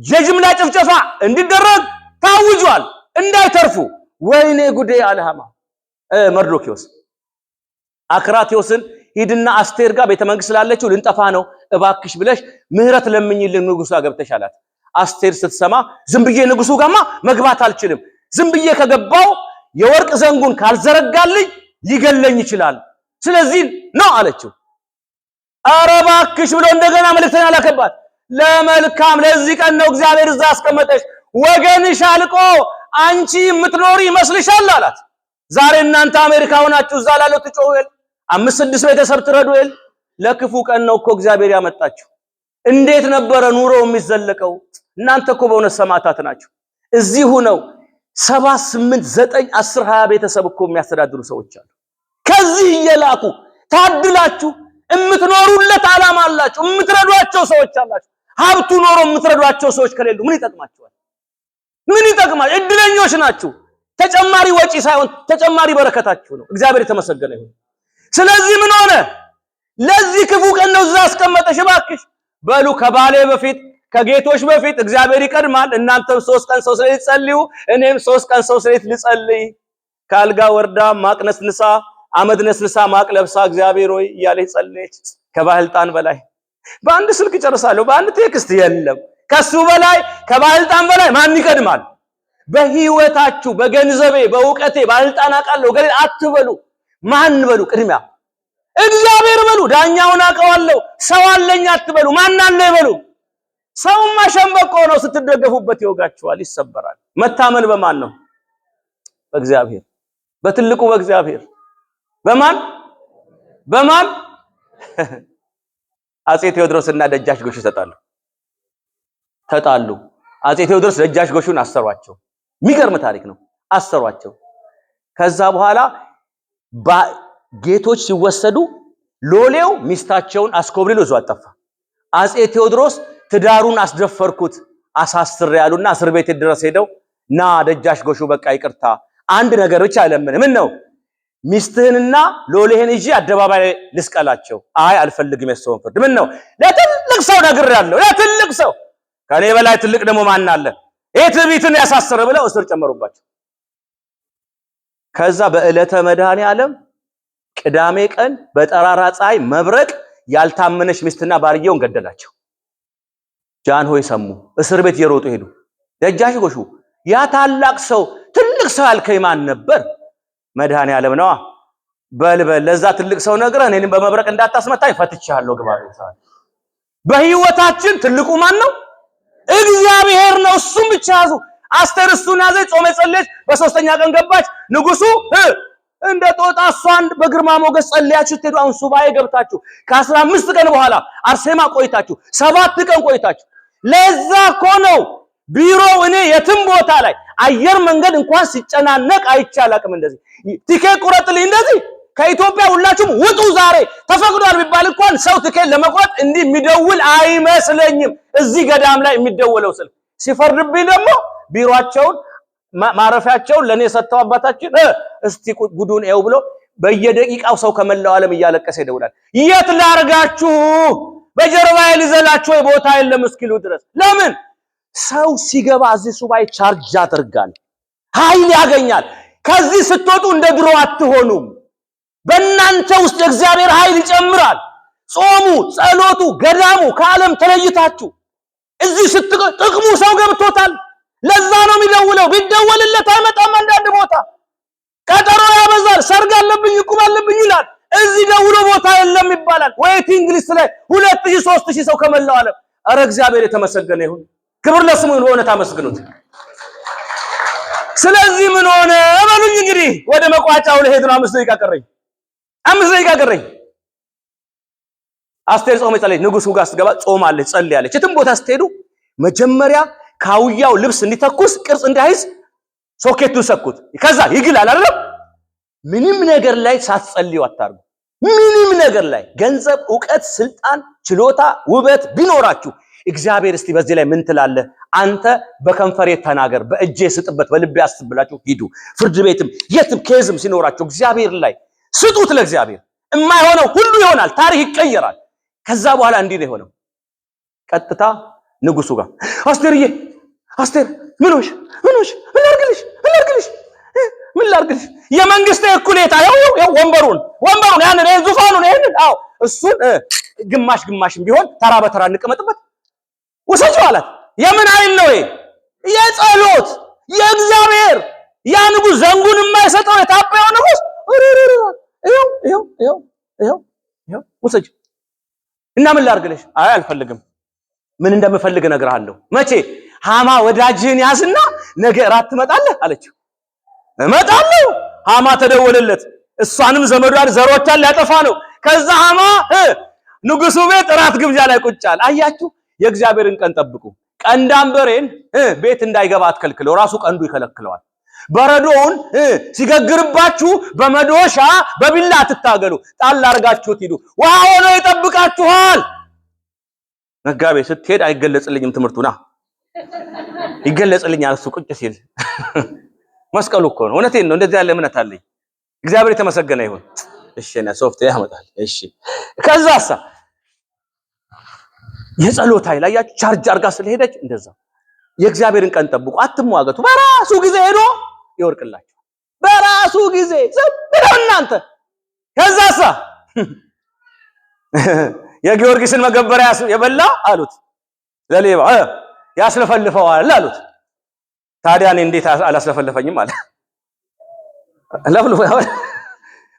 የጅምላ ጭፍጨፋ እንዲደረግ ታውጇል፣ እንዳይተርፉ። ወይኔ ጉዴ አለ ሃማ። መርዶኪዮስ አክራትዮስን ሂድና አስቴር ጋር ቤተ መንግስት ስላለችው ልንጠፋ ነው እባክሽ ብለሽ ምህረት ለምኝልን ንጉሱ አገብተሽ አላት። አስቴር ስትሰማ ዝም ብዬ ንጉሱ ጋማ መግባት አልችልም፣ ዝም ብዬ ከገባው የወርቅ ዘንጉን ካልዘረጋልኝ ሊገለኝ ይችላል፣ ስለዚህ ነው አለችው። ኧረ እባክሽ ብሎ እንደገና መልእክተኛ ላከባት። ለመልካም ለዚህ ቀን ነው እግዚአብሔር እዛ አስቀመጠሽ፣ ወገንሽ አልቆ አንቺ የምትኖሪ ይመስልሻል አላት። ዛሬ እናንተ አሜሪካ ሆናችሁ እዛ ላለው ትጮህል 5-6 ቤተሰብ ትረዱል። ለክፉ ቀን ነው እኮ እግዚአብሔር ያመጣችሁ። እንዴት ነበረ ኑሮ የሚዘለቀው? እናንተ እኮ በእውነት ሰማዕታት ናችሁ። እዚሁ ነው 7 8 9 10 20 ቤተሰብ እኮ የሚያስተዳድሩ ሰዎች አሉ። ከዚህ እየላኩ ታድላችሁ የምትኖሩለት ዓላማ አላችሁ፣ የምትረዷቸው ሰዎች አላችሁ። ሀብቱ ኖሮ የምትረዷቸው ሰዎች ከሌሉ ምን ይጠቅማቸዋል? ምን ይጠቅማል? እድለኞች ናችሁ። ተጨማሪ ወጪ ሳይሆን ተጨማሪ በረከታችሁ ነው። እግዚአብሔር የተመሰገነ ይሁን። ስለዚህ ምን ሆነ? ለዚህ ክፉ ቀን ነው እዛ አስቀመጠሽ። እባክሽ በሉ ከባሌ በፊት ከጌቶች በፊት እግዚአብሔር ይቀድማል። እናንተም 3 ቀን ሰው ስለሌት ጸልዩ፣ እኔም 3 ቀን ሰው ስለሌት ልጸልይ። ካልጋ ወርዳ ማቅነስንሳ አመድነስንሳ ማቅለብሳ እግዚአብሔር ሆይ እያለች ጸለየች። ከባህልጣን በላይ በአንድ ስልክ ጨርሳለሁ፣ በአንድ ቴክስት የለም። ከሱ በላይ ከባህልጣን በላይ ማን ይቀድማል? በህይወታችሁ በገንዘቤ በእውቀቴ ባህልጣን አውቃለሁ ገሌ አትበሉ። ማን በሉ? ቅድሚያ እግዚአብሔር በሉ። ዳኛውን አውቀዋለሁ ሰው አለኝ አትበሉ። ማን አለ ይበሉ። ሰውማ ሸምበቆ ነው፣ ስትደገፉበት ይወጋችኋል፣ ይሰበራል። መታመን በማን ነው? በእግዚአብሔር፣ በትልቁ በእግዚአብሔር። በማን አጼ ቴዎድሮስና ደጃች ጎሹ ተጣሉ። አጼ ቴዎድሮስ ደጃች ጎሹን አሰሯቸው። የሚገርም ታሪክ ነው። አሰሯቸው። ከዛ በኋላ ጌቶች ሲወሰዱ ሎሌው ሚስታቸውን አስኮብልሎ ይዞ አጠፋ። አጼ ቴዎድሮስ ትዳሩን አስደፈርኩት አሳስር ያሉና እስር ቤት ድረስ ሄደው ና ደጃች ጎሹ በቃ ይቅርታ አንድ ነገር ብቻ ለምን ምን ነው ሚስትህንና ሎሌህን እጂ አደባባይ ልስቀላቸው። አይ አልፈልግም የሰውን ፍርድ ምን ነው ለትልቅ ሰው ነግሬያለሁ ለትልቅ ሰው ከኔ በላይ ትልቅ ደግሞ ማን አለ ትዕቢትን ያሳሰረ ብለው እስር ጨመሩባቸው። ከዛ በዕለተ መድኃኔ ዓለም ቅዳሜ ቀን በጠራራ ፀሐይ መብረቅ ያልታመነች ሚስትና ባርየውን ገደላቸው። ጃንሆይ ሰሙ፣ እስር ቤት እየሮጡ ሄዱ። ደጃች ጎሹ ያ ታላቅ ሰው ትልቅ ሰው ያልከኝ ማን ነበር? መድኃኔ ዓለም ነዋ። በልበል ለዛ ትልቅ ሰው ነግረህ እኔንም በመብረቅ እንዳታስመታኝ ፈትቻለሁ ግባ ቤት። በህይወታችን ትልቁ ማን ነው? እግዚአብሔር ነው። እሱም ብቻ ያዙ። አስቴር እሱን ያዘች፣ ጾመ ጸለየች። በሶስተኛ ቀን ገባች። ንጉሱ እንደ ጦጣ እሷን በግርማ ሞገስ ጸልያችሁ ስትሄዱ አሁን ሱባኤ ገብታችሁ ከ15 ቀን በኋላ አርሴማ ቆይታችሁ 7 ቀን ቆይታችሁ ለዛ እኮ ነው ቢሮው እኔ የትም ቦታ ላይ አየር መንገድ እንኳን ሲጨናነቅ አይቻላቅም። እንደዚህ ቲኬት ቁረጥልኝ እንደዚህ ከኢትዮጵያ ሁላችሁም ውጡ ዛሬ ተፈቅዷል ቢባል እንኳን ሰው ቲኬት ለመቁረጥ እንዲህ የሚደውል አይመስለኝም። እዚህ ገዳም ላይ የሚደውለው ስልክ ሲፈርድብኝ ደግሞ ቢሮአቸውን ማረፊያቸውን ለኔ ሰጥተው አባታችን እስቲ ጉዱን ኤው ብሎ በየደቂቃው ሰው ከመላው ዓለም እያለቀሰ ይደውላል። የት ላርጋችሁ በጀርባዬ ልዘላችሁ ቦታ የለም እስኪሉ ድረስ። ለምን ሰው ሲገባ እዚህ ሱባኤ ቻርጅ ያደርጋል፣ ኃይል ያገኛል። ከዚህ ስትወጡ እንደ ድሮ አትሆኑም። በእናንተ ውስጥ የእግዚአብሔር ኃይል ይጨምራል። ጾሙ፣ ጸሎቱ፣ ገዳሙ ከዓለም ተለይታችሁ እዚህ ጥቅሙ ሰው ገብቶታል። ለዛ ነው የሚደውለው። ቢደወልለት አይመጣም። አንዳንድ ቦታ ቀጠሮ ያበዛል። ሰርግ አለብኝ ቁም አለብኝ ይላል። እዚህ ደውሎ ቦታ የለም ይባላል። ዌቲንግ ሊስት ላይ 2000 3000 ሰው ከመላው ዓለም። ኧረ እግዚአብሔር የተመሰገነ ይሁን። ክብር ለስሙ ይሁን። ሆነ ታመስግኑት። ስለዚህ ምን ሆነ በሉኝ። እንግዲህ ወደ መቋጫው ለሄድ ነው። 5 ደቂቃ ቀረኝ። 5 ደቂቃ ቀረኝ። አስቴር ጾም ጸለየች። ንጉሱ ጋር ስትገባ ጾማለች፣ ጸልያለች። የትም ቦታ ስትሄዱ መጀመሪያ ካውያው ልብስ እንዲተኩስ ቅርጽ እንዳይዝ ሶኬቱን ሰኩት። ከዛ ይግላል አይደል? ምንም ነገር ላይ ሳትጸልዩ አታርጉ። ምንም ነገር ላይ ገንዘብ፣ ዕውቀት፣ ስልጣን፣ ችሎታ፣ ውበት ቢኖራችሁ እግዚአብሔር እስቲ በዚህ ላይ ምን ትላለህ አንተ በከንፈሬ ተናገር በእጄ ስጥበት በልቤ አስብላችሁ ሂዱ። ፍርድ ቤትም የትም ኬዝም ሲኖራችሁ እግዚአብሔር ላይ ስጡት። ለእግዚአብሔር የማይሆነው ሁሉ ይሆናል። ታሪክ ይቀየራል። ከዛ በኋላ እንዲህ ነው የሆነው። ቀጥታ ንጉሱ ጋር አስቴርዬ አስቴር ምን ሆነሽ ምን ላርግልሽ የመንግስት እኩሌታ ያው ወንበሩን ያንን ዙፋኑን ያንን እሱን ግማሽም ቢሆን ተራ በተራ እንቀመጥበት ወሰጂው አላት። የምን ኃይል ነው ይሄ? የጸሎት የእግዚአብሔር ያ ንጉስ ዘንጉን የማይሰጠው የታበየው ንጉስ ይኸው ወሰጂ እና ምን ላርግልሽ? አይ አልፈልግም። ምን እንደምፈልግ እነግርሃለሁ። መቼ? ሃማ ወዳጅህን ያዝና ነገ እራት ትመጣለህ አለችው። እመጣለሁ። ሃማ ተደወለለት። እሷንም ዘመዷን ዘሮቿን ሊያጠፋ ነው። ከዛ ሃማ ንጉሱ ቤት እራት ግብዣ ላይ ቁጭ አለ። አያችሁ፣ የእግዚአብሔርን ቀን ጠብቁ። ቀንዳንበሬን ቤት እንዳይገባ አትከልክለው፣ ራሱ ቀንዱ ይከለክለዋል። በረዶውን ሲገግርባችሁ በመዶሻ በቢላ አትታገሉ፣ ጣል አርጋችሁት ሂዱ። ውሃ ሆኖ ይጠብቃችኋል። መጋቤ ስትሄድ አይገለጽልኝም ትምህርቱና ይገለጽልኛል እሱ ቁጭ ሲል መስቀሉ እኮ ነው። እውነቴን ነው። እንደዚህ ያለ እምነት አለኝ። እግዚአብሔር የተመሰገነ ይሁን። እሺ እና ሶፍት ያመጣል። እሺ ከዛሳ የጸሎት ኃይል አያችሁ፣ ቻርጅ አርጋ ስለሄደች እንደዛ። የእግዚአብሔርን ቀን ጠብቁ፣ አትሟገቱ። በራሱ ጊዜ ሄዶ ይወርቅላችሁ። በራሱ ጊዜ ዝም ብለው እናንተ። ከዛሳ የጊዮርጊስን መገበሪያ የበላ አሉት ለሌባ ያስለፈልፈዋል አሉት። ታዲያ እኔ እንዴት አላስለፈለፈኝም አለ። ለፍልፎ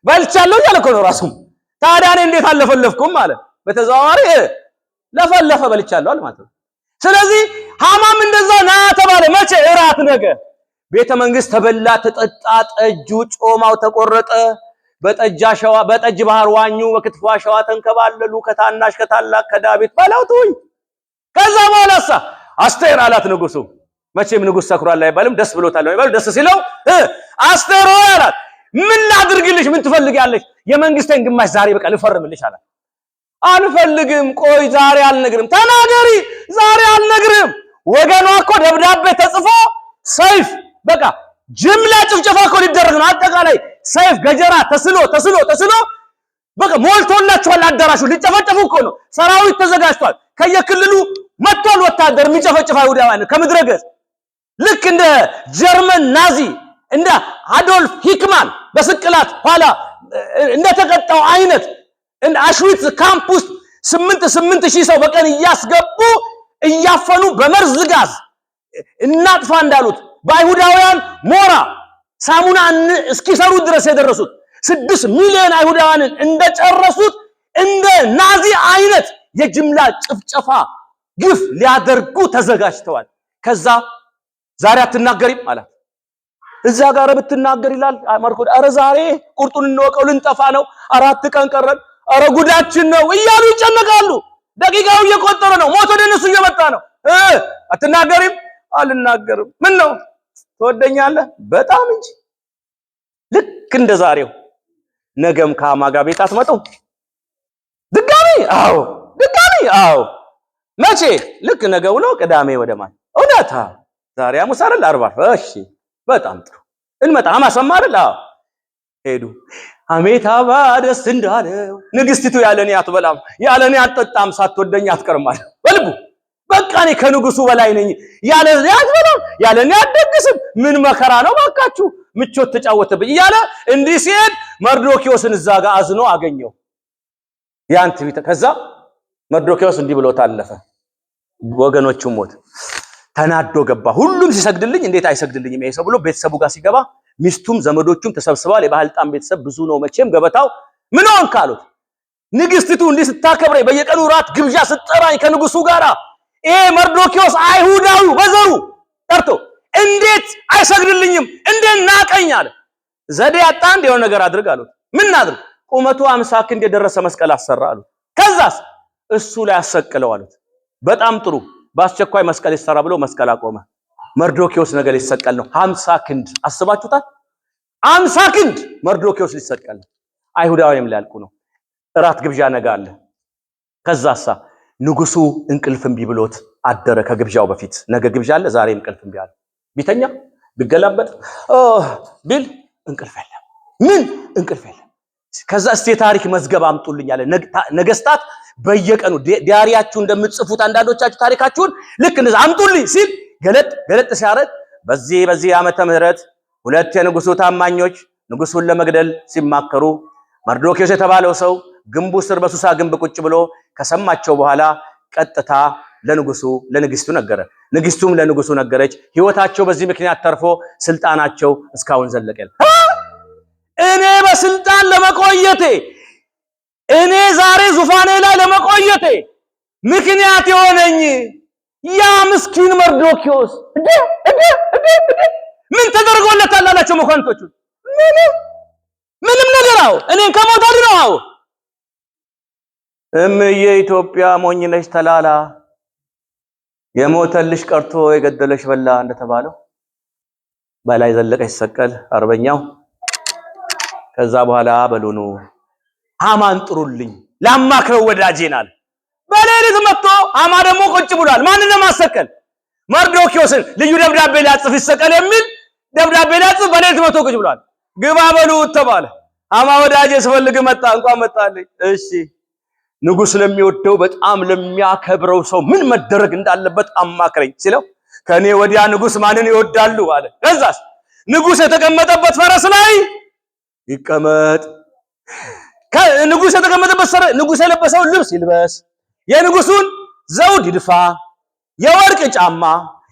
በልቻለሁ ያለ እኮ ነው ራሱ። ታዲያ እኔ እንዴት አልለፈለፍኩም አለ። በተዘዋዋሪ ለፈለፈ በልቻለሁ አለ ማለት ነው። ስለዚህ ሃማም እንደዛ ና ተባለ። መቼ? እራት ነገ። ቤተ መንግስት ተበላ፣ ተጠጣ፣ ጠጁ ጮማው ተቆረጠ። በጠጅ ባህር ዋኙ፣ በክትፎ አሸዋ ተንከባለሉ። ከታናሽ ከታላቅ ከዳዊት ባላውቱኝ። ከዛ በኋላሳ አስቴር አላት ንጉሱ። መቼም ንጉስ ሰክሯል አይባልም፣ ደስ ብሎታል አይባልም። ደስ ሲለው አስቴር አላት ምን ላድርግልሽ? ምን ትፈልጊያለሽ? የመንግስቴን ግማሽ ዛሬ በቃ ልፈርምልሽ አላት። አልፈልግም፣ ቆይ ዛሬ አልነግርም። ተናገሪ፣ ዛሬ አልነግርም። ወገኗ እኮ ደብዳቤ ተጽፎ ሰይፍ በቃ ጅምላ ጭፍጨፋ እኮ ሊደረግ ነው። አጠቃላይ ሰይፍ ገጀራ ተስሎ በቃ ሞልቶላችኋል። አዳራሹ ሊጨፈጨፉ እኮ ነው። ሰራዊት ተዘጋጅቷል። ከየክልሉ መጥቷል ወታደር የሚጨፈጭፍ አይሁዳውያን ከምድረ ገጽ። ልክ እንደ ጀርመን ናዚ እንደ አዶልፍ ሂክማን በስቅላት ኋላ እንደተቀጣው አይነት እንደ አሽዊትዝ ካምፕ ውስጥ 8,000 ሰው በቀን እያስገቡ እያፈኑ በመርዝ ጋዝ እናጥፋ እንዳሉት በአይሁዳውያን ሞራ ሳሙና እስኪሰሩ ድረስ የደረሱት 6 ሚሊዮን አይሁዳውያንን እንደጨረሱት እንደ ናዚ አይነት የጅምላ ጭፍጨፋ ግፍ ሊያደርጉ ተዘጋጅተዋል። ከዛ ዛሬ አትናገሪም አላት። እዛ ጋር ብትናገር ይላል ማርቆስ፣ አረ ዛሬ ቁርጡን እንወቀው ልንጠፋ ነው፣ 4 ቀን ቀረን፣ አረ ጉዳችን ነው እያሉ ይጨነቃሉ። ደቂቃው እየቆጠረ ነው፣ ሞት ወደ እነሱ እየመጣ ነው። አትናገሪም? አልናገርም። ምን ነው ትወደኛለህ? በጣም እንጂ። ልክ እንደ ዛሬው ነገም ከአማጋ ቤት አትመጡም? ድጋሚ? አዎ ድጋሚ? አዎ። መቼ? ልክ ነገ ውሎ ቅዳሜ ወደ ማን? እውነት? ዛሬ ሐሙስ አይደል? 40። እሺ በጣም ጥሩ እንመጣ። አማሰማ አይደል? አዎ ሄዱ። አሜታባ ደስ እንዳለው ንግስቲቱ ያለኔ አትበላም ያለኔ አትጠጣም ሳትወደኝ አትቀርም አለ በልቡ። በቃ እኔ ከንጉሱ በላይ ነኝ፣ ያለኔ አትበላም ያለኔ አትደግስም፣ ምን መከራ ነው ባካችሁ፣ ምቾት ተጫወተብኝ እያለ እንዲህ ሲሄድ መርዶኪዮስን እዛ ጋር አዝኖ አገኘው። ያን ትዕቢት ከዛ መርዶኪዮስ እንዲህ ብሎ ታለፈ። ወገኖቹ ሞት ተናዶ ገባ። ሁሉም ሲሰግድልኝ እንዴት አይሰግድልኝም ይሄ ሰው ብሎ ቤተሰቡ ጋር ሲገባ ሚስቱም ዘመዶቹም ተሰብስበዋል። የባህልጣም ቤተሰብ ብዙ ነው መቼም። ገበታው ምን ሆን ካሉት ንግስቲቱ እንዲህ ስታከብረኝ በየቀኑ ራት ግብዣ ስትጠራኝ ከንጉሱ ጋር ይሄ መርዶኪዮስ አይሁዳዊ በዘሩ ጠርቶ እንዴት አይሰግድልኝም እንዴት ናቀኝ አለ። ዘዴ ያጣ እንደው ነገር አድርግ አሉት። ምን አድርግ? ቁመቱ 50 ክንድ የደረሰ መስቀል አሰራ አሉት። ከዛስ እሱ ላይ አሰቅለው አሉት። በጣም ጥሩ፣ በአስቸኳይ መስቀል ይሰራ ብሎ መስቀል አቆመ። መርዶኪዮስ ነገ ሊሰቀል ነው። 50 ክንድ አስባችሁታል? 50 ክንድ መርዶኪዮስ ሊሰቀል ነው። አይሁዳውያንም ሊያልቁ ነው። እራት ግብዣ ነገ አለ። ከዛሳ ንጉሱ እንቅልፍ እምቢ ብሎት አደረ። ከግብዣው በፊት ነገ ግብዣ አለ፣ ዛሬ እንቅልፍ እምቢ አለ። ቢተኛ ቢገላበጥ ቢል እንቅልፍ የለም። ምን እንቅልፍ የለም። ከዛ እስቲ ታሪክ መዝገብ አምጡልኝ አለ። ነገስታት በየቀኑ ዲያሪያችሁ እንደምትጽፉት አንዳንዶቻችሁ ታሪካችሁን ልክ እንደዛ አምጡልኝ ሲል ገለጥ ሲያረግ በዚህ ዓመተ ምህረት 2 የንጉሱ ታማኞች ንጉሱን ለመግደል ሲማከሩ መርዶኪዮስ የተባለው ሰው ግንቡ ስር በሱሳ ግንብ ቁጭ ብሎ ከሰማቸው በኋላ ቀጥታ ለንግስቱ ነገረ። ንግስቱም ለንጉሱ ነገረች። ህይወታቸው በዚህ ምክንያት ተርፎ ስልጣናቸው እስካሁን ዘለቀ። እኔ በስልጣን ለመቆየቴ እኔ ዛሬ ዙፋኔ ላይ ለመቆየቴ ምክንያት የሆነኝ ያ ምስኪን መርዶኪዮስ ምን ተደርጎለታል አላቸው መኳንንቶቹ። ምንም ነገር አው እኔን ከሞት አድነው። እምዬ ኢትዮጵያ ሞኝ ነሽ ተላላ፣ የሞተልሽ ቀርቶ የገደለሽ በላ እንደተባለው በላይ ዘለቀ ይሰቀል አርበኛው። ከዛ በኋላ በሉኑ ሃማን ጥሩልኝ ላማክረው ወዳጄናል። በሌሊት መጥቶ ሃማ ደግሞ ቁጭ ብሏል። ማንን ለማሰቀል? መርዶኪዮስን። ልዩ ደብዳቤ ሊያጽፍ ይሰቀል የሚል ደብዳቤ ሊያጽፍ በሌሊት መጥቶ ቁጭ ብሏል። ግባ በሉት ተባለ። ሃማ ወዳጄ ስፈልግ መጣ። እንኳን መጣልኝ። እሺ ንጉስ ለሚወደው በጣም ለሚያከብረው ሰው ምን መደረግ እንዳለበት አማክረኝ ሲለው ከኔ ወዲያ ንጉስ ማንን ይወዳሉ አለ። ከዛስ ንጉስ የተቀመጠበት ፈረስ ላይ ይቀመጥ፣ ንጉስ የተቀመጠበት ንጉስ የለበሰው ልብስ ይልበስ፣ የንጉሱን ዘውድ ይድፋ፣ የወርቅ ጫማ፣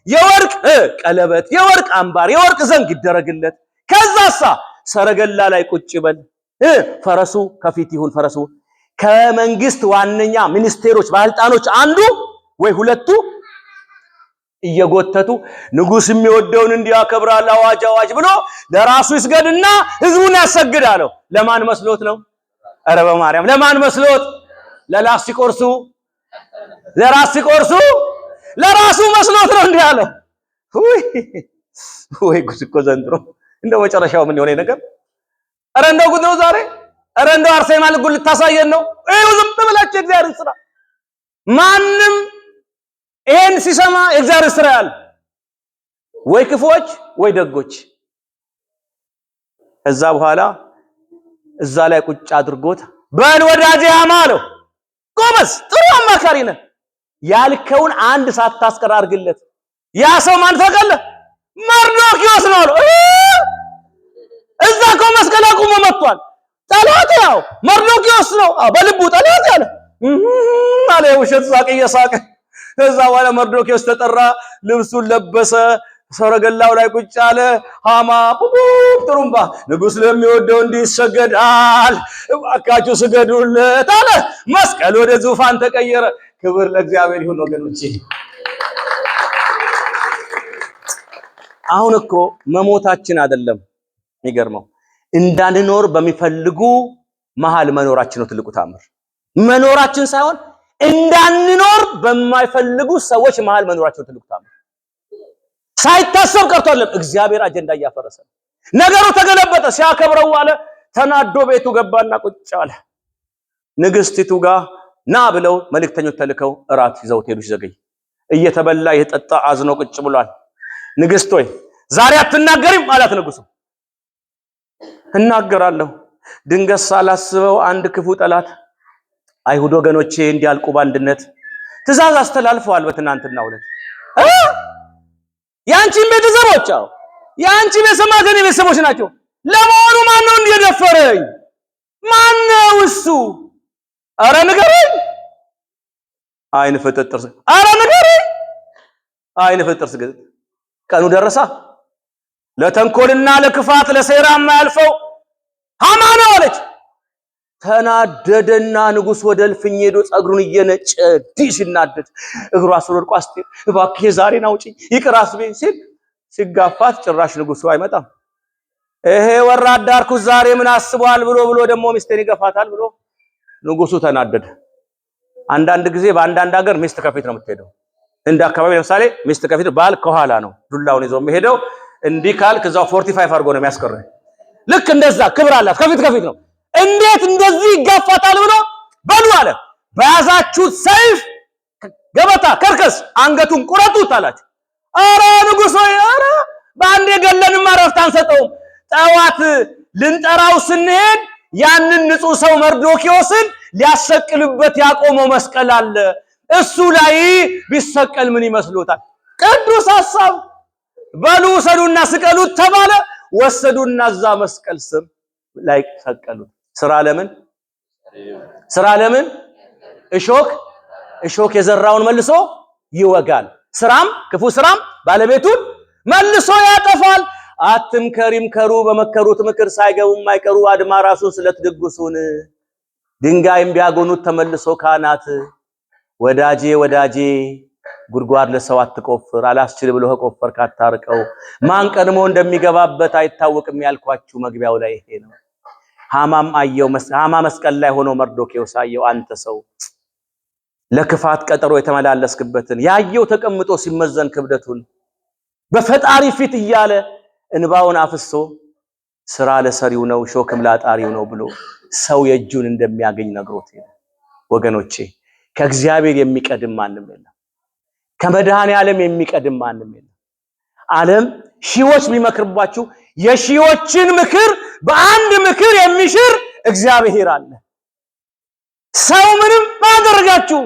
የወርቅ ቀለበት፣ የወርቅ አምባር፣ የወርቅ ዘንግ ይደረግለት። ከዛሳ ሰረገላ ላይ ቁጭ ይበል፣ ፈረሱ ከፊት ይሁን። ፈረሱ ከመንግስት ዋነኛ ሚኒስቴሮች ባለስልጣኖች አንዱ ወይ ሁለቱ እየጎተቱ ንጉስ የሚወደውን እንዲያከብራል አዋጅ አዋጅ ብሎ ለራሱ ይስገድና ህዝቡን ያሰግዳለው። ለማን መስሎት ነው? ኧረ በማርያም ለማን መስሎት? ለራስ ሲቆርሱ ለራሱ መስሎት ነው እንዲህ ያለው። ወይ ጉድ እኮ ዘንድሮ እንደው መጨረሻው ምን የሆነ ነገር። ኧረ እንደው ጉድ ነው ዛሬ። ኧረ እንደው አርሴማ ልጉን ልታሳየን ነው? ይኸው ዝም ብላችሁ እግዚአብሔርን ስራ። ማንም ይሄን ሲሰማ እግዚአብሔር ስራ ያለ ወይ ክፎች ወይ ደጎች። ከዛ በኋላ እዛ ላይ ቁጭ አድርጎት በል ወዳጄ ሃማ አለው፣ ጎበዝ ጥሩ አማካሪ ነህ፣ ያልከውን አንድ ሳታስቀር አድርግለት። ያ ሰው ማን ታውቃለህ? መርዶክዮስ ነው አለው። እዛ እኮ መስቀል አቁሞ መጥቷል። ጠላት ያው መርዶክዮስ ነው በልቡ ጠላት ያለ አለ። ውሸት ሳቅ እየሳቀ ከዛ በኋላ መርዶክዮስ ተጠራ፣ ልብሱን ለበሰ፣ ሰረገላው ላይ ቁጭ አለ። ሃማ ጥሩምባ ንጉሥ ለሚወደው እንዲህ ይሰገዳል፣ እባካችሁ ስገዱለት አለ። መስቀል ወደ ዙፋን ተቀየረ። ክብር ለእግዚአብሔር ይሁን ወገኖቼ። አሁን እኮ መሞታችን አይደለም የሚገርመው፣ እንዳንኖር በሚፈልጉ መሃል መኖራችን ነው ትልቁ ታምር። መኖራችን ሳይሆን እንዳንኖር በማይፈልጉ ሰዎች መሃል መኖራችን ነው ትልቁ ታምር። ሳይታሰብ ቀርቷለም። እግዚአብሔር አጀንዳ እያፈረሰ ነገሩ ተገለበጠ። ሲያከብረው አለ ተናዶ ቤቱ ገባና ቁጭ አለ። ንግስቲቱ ጋር ና ብለው መልእክተኞች ተልከው እራት ይዘው ሄዱ። ዘገይ እየተበላ የጠጣ አዝኖ ቁጭ ብሏል። ንግስት ሆይ ዛሬ አትናገሪም አላት ንጉሱ። እናገራለሁ፣ ድንገት ሳላስበው አንድ ክፉ ጠላት አይሁድ ወገኖቼ እንዲያልቁ በአንድነት ትእዛዝ አስተላልፈዋል። በትናንትናው ዕለት ያንቺን ቤተሰቦች ያንቺ ቤተሰቦች ቤተሰቦች ናቸው። ለመሆኑ ማን ነው እንዲደፈረኝ? ማን ነው እሱ? አረ ንገረኝ። አይን ፍጥጥር አረ ንገረኝ። አይን ፍጥጥር ስገድ ቀኑ ደረሳ። ለተንኮልና ለክፋት ለሴራ የማያልፈው ሃማ ነው አለች። ተናደደና ንጉስ ወደ እልፍኝ ሄዶ ጸጉሩን እየነጨ ዲሽ ይናደድ እግሩ አስሮ ወድቆ አስቴር እባክህ ዛሬን አውጪኝ ይቅር አስበኝ ሲል ሲጋፋት ጭራሽ ንጉሱ አይመጣም። ይሄ ወራዳ አርኩስ ዛሬ ምን አስቧል ብሎ ደግሞ ሚስቴን ይገፋታል ብሎ ንጉሱ ተናደደ። አንዳንድ ጊዜ በአንዳንድ ሀገር ሚስት ከፊት ነው የምትሄደው። እንደ አካባቢ ለምሳሌ ሚስት ከፊት ባል ከኋላ ነው ዱላውን ይዞ የሚሄደው። እንዲህ ካልክ እዛው 45 አድርጎ ነው የሚያስቀረው። ልክ እንደዛ ክብር አላት። ከፊት ነው። እንዴት እንደዚህ ይጋፋታል ብሎ በሉ አለ በያዛችሁት ሰይፍ ገበታ ከርከስ አንገቱን ቁረጡት አላችሁ። አረ ንጉሥ ሆይ አረ በአንዴ ገለንም ማረፍት አንሰጠውም። ጠዋት ልንጠራው ስንሄድ ያንን ንጹህ ሰው መርዶክዮስን ሊያሰቅልበት ያቆመው መስቀል አለ። እሱ ላይ ቢሰቀል ምን ይመስሎታል? ቅዱስ ሐሳብ። በሉ ሰዱና ስቀሉት ተባለ። ወሰዱና እዛ መስቀል ስም ላይ ሰቀሉት። ስራ ለምን እሾክ የዘራውን መልሶ ይወጋል። ስራም ክፉ ስራም ባለቤቱን መልሶ ያጠፋል። አትምከሪም ከሩ በመከሩት ምክር ሳይገቡም አይቀሩ አድማ ራሱን ስለት ድግሱን ድንጋይም ቢያጎኑት ተመልሶ ካህናት ወዳጄ ጉድጓድ ለሰው አትቆፍር አላስችል ብሎ ከቆፈር ካታርቀው ማን ቀድሞ እንደሚገባበት አይታወቅም ያልኳችሁ መግቢያው ላይ ይሄ ነው። ሃማ መስቀል ላይ ሆኖ መርዶክዮስ አየው። አንተ ሰው ለክፋት ቀጠሮ የተመላለስክበትን ያየው ተቀምጦ ሲመዘን ክብደቱን በፈጣሪ ፊት እያለ እንባውን አፍሶ ስራ ለሰሪው ነው ሾክም ላጣሪው ነው ብሎ ሰው የእጁን እንደሚያገኝ ነግሮት ይላል። ወገኖቼ ከእግዚአብሔር የሚቀድም ማንም የለም። ከመድኃኔ ዓለም የሚቀድም ማንም የለም። ዓለም ሺዎች ቢመክርባችሁ የሺዎችን ምክር በአንድ ምክር የሚሽር እግዚአብሔር አለ። ሰው ምንም ማድረጋችሁ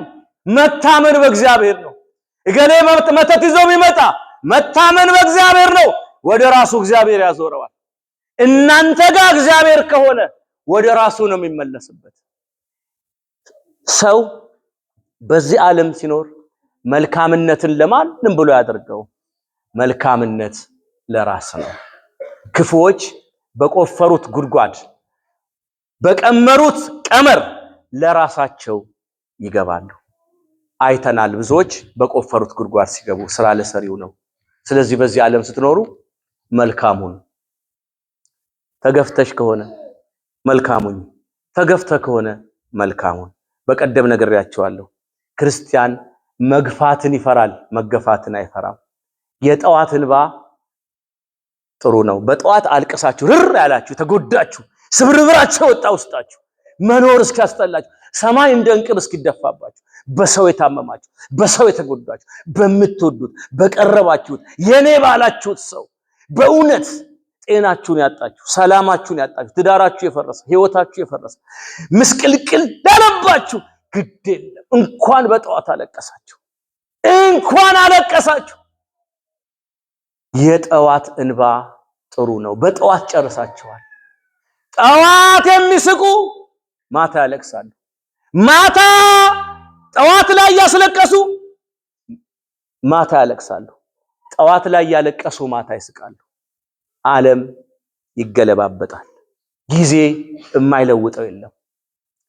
መታመን በእግዚአብሔር ነው። እገሌ መተት ይዞ ቢመጣ መታመን በእግዚአብሔር ነው። ወደ ራሱ እግዚአብሔር ያዞረዋል። እናንተ ጋር እግዚአብሔር ከሆነ ወደ ራሱ ነው የሚመለስበት። ሰው በዚህ ዓለም ሲኖር መልካምነትን ለማንም ብሎ ያደርገው መልካምነት ለራስ ነው። ክፉዎች በቆፈሩት ጉድጓድ በቀመሩት ቀመር ለራሳቸው ይገባሉ። አይተናል። ብዙዎች በቆፈሩት ጉድጓድ ሲገቡ ስራ ለሰሪው ነው። ስለዚህ በዚህ ዓለም ስትኖሩ መልካሙን ተገፍተሽ ከሆነ መልካሙን ተገፍተ ከሆነ መልካሙን በቀደም ነግሬያቸዋለሁ። ክርስቲያን መግፋትን ይፈራል፣ መገፋትን አይፈራም። የጠዋት እንባ ጥሩ ነው። በጠዋት አልቅሳችሁ ርር ያላችሁ ተጎዳችሁ ስብርብራችሁ ወጣ ውስጣችሁ መኖር እስኪያስጠላችሁ፣ ሰማይ እንደ እንቅብ እስኪደፋባችሁ፣ በሰው የታመማችሁ፣ በሰው የተጎዳችሁ፣ በምትወዱት በቀረባችሁት የኔ ባላችሁት ሰው በእውነት ጤናችሁን ያጣችሁ፣ ሰላማችሁን ያጣችሁ፣ ትዳራችሁ የፈረሰ፣ ህይወታችሁ የፈረሰ፣ ምስቅልቅል ያለባችሁ ግድ የለም እንኳን በጠዋት አለቀሳችሁ፣ እንኳን አለቀሳችሁ። የጠዋት እንባ ጥሩ ነው። በጠዋት ጨርሳችኋል። ጠዋት የሚስቁ ማታ ያለቅሳሉ። ማታ ጠዋት ላይ ያስለቀሱ ማታ ያለቅሳሉ። ጠዋት ላይ ያለቀሱ ማታ ይስቃሉ። ዓለም ይገለባበጣል። ጊዜ የማይለውጠው የለም።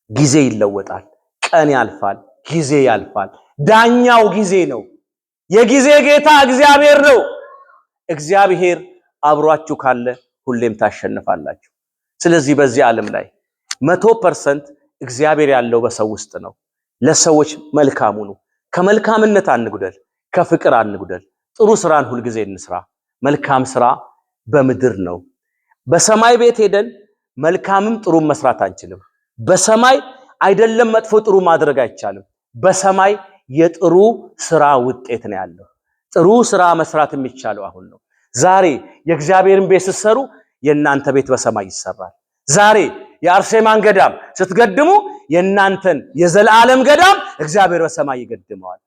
ጊዜ ይለወጣል። ቀን ያልፋል፣ ጊዜ ያልፋል። ዳኛው ጊዜ ነው። የጊዜ ጌታ እግዚአብሔር ነው። እግዚአብሔር አብሯችሁ ካለ ሁሌም ታሸንፋላችሁ። ስለዚህ በዚህ ዓለም ላይ 100% እግዚአብሔር ያለው በሰው ውስጥ ነው። ለሰዎች መልካም ሁኑ። ከመልካምነት አንጉደል፣ ከፍቅር አንጉደል። ጥሩ ስራን ሁልጊዜ እንስራ። መልካም ስራ በምድር ነው። በሰማይ ቤት ሄደን መልካምም ጥሩ መስራት አንችልም። በሰማይ አይደለም መጥፎ ጥሩ ማድረግ አይቻልም። በሰማይ የጥሩ ስራ ውጤት ነው ያለው። ጥሩ ስራ መስራት የሚቻለው አሁን ነው። ዛሬ የእግዚአብሔርን ቤት ስትሰሩ የእናንተ ቤት በሰማይ ይሰራል። ዛሬ የአርሴማን ገዳም ስትገድሙ የእናንተን የዘላለም ገዳም እግዚአብሔር በሰማይ ይገድመዋል።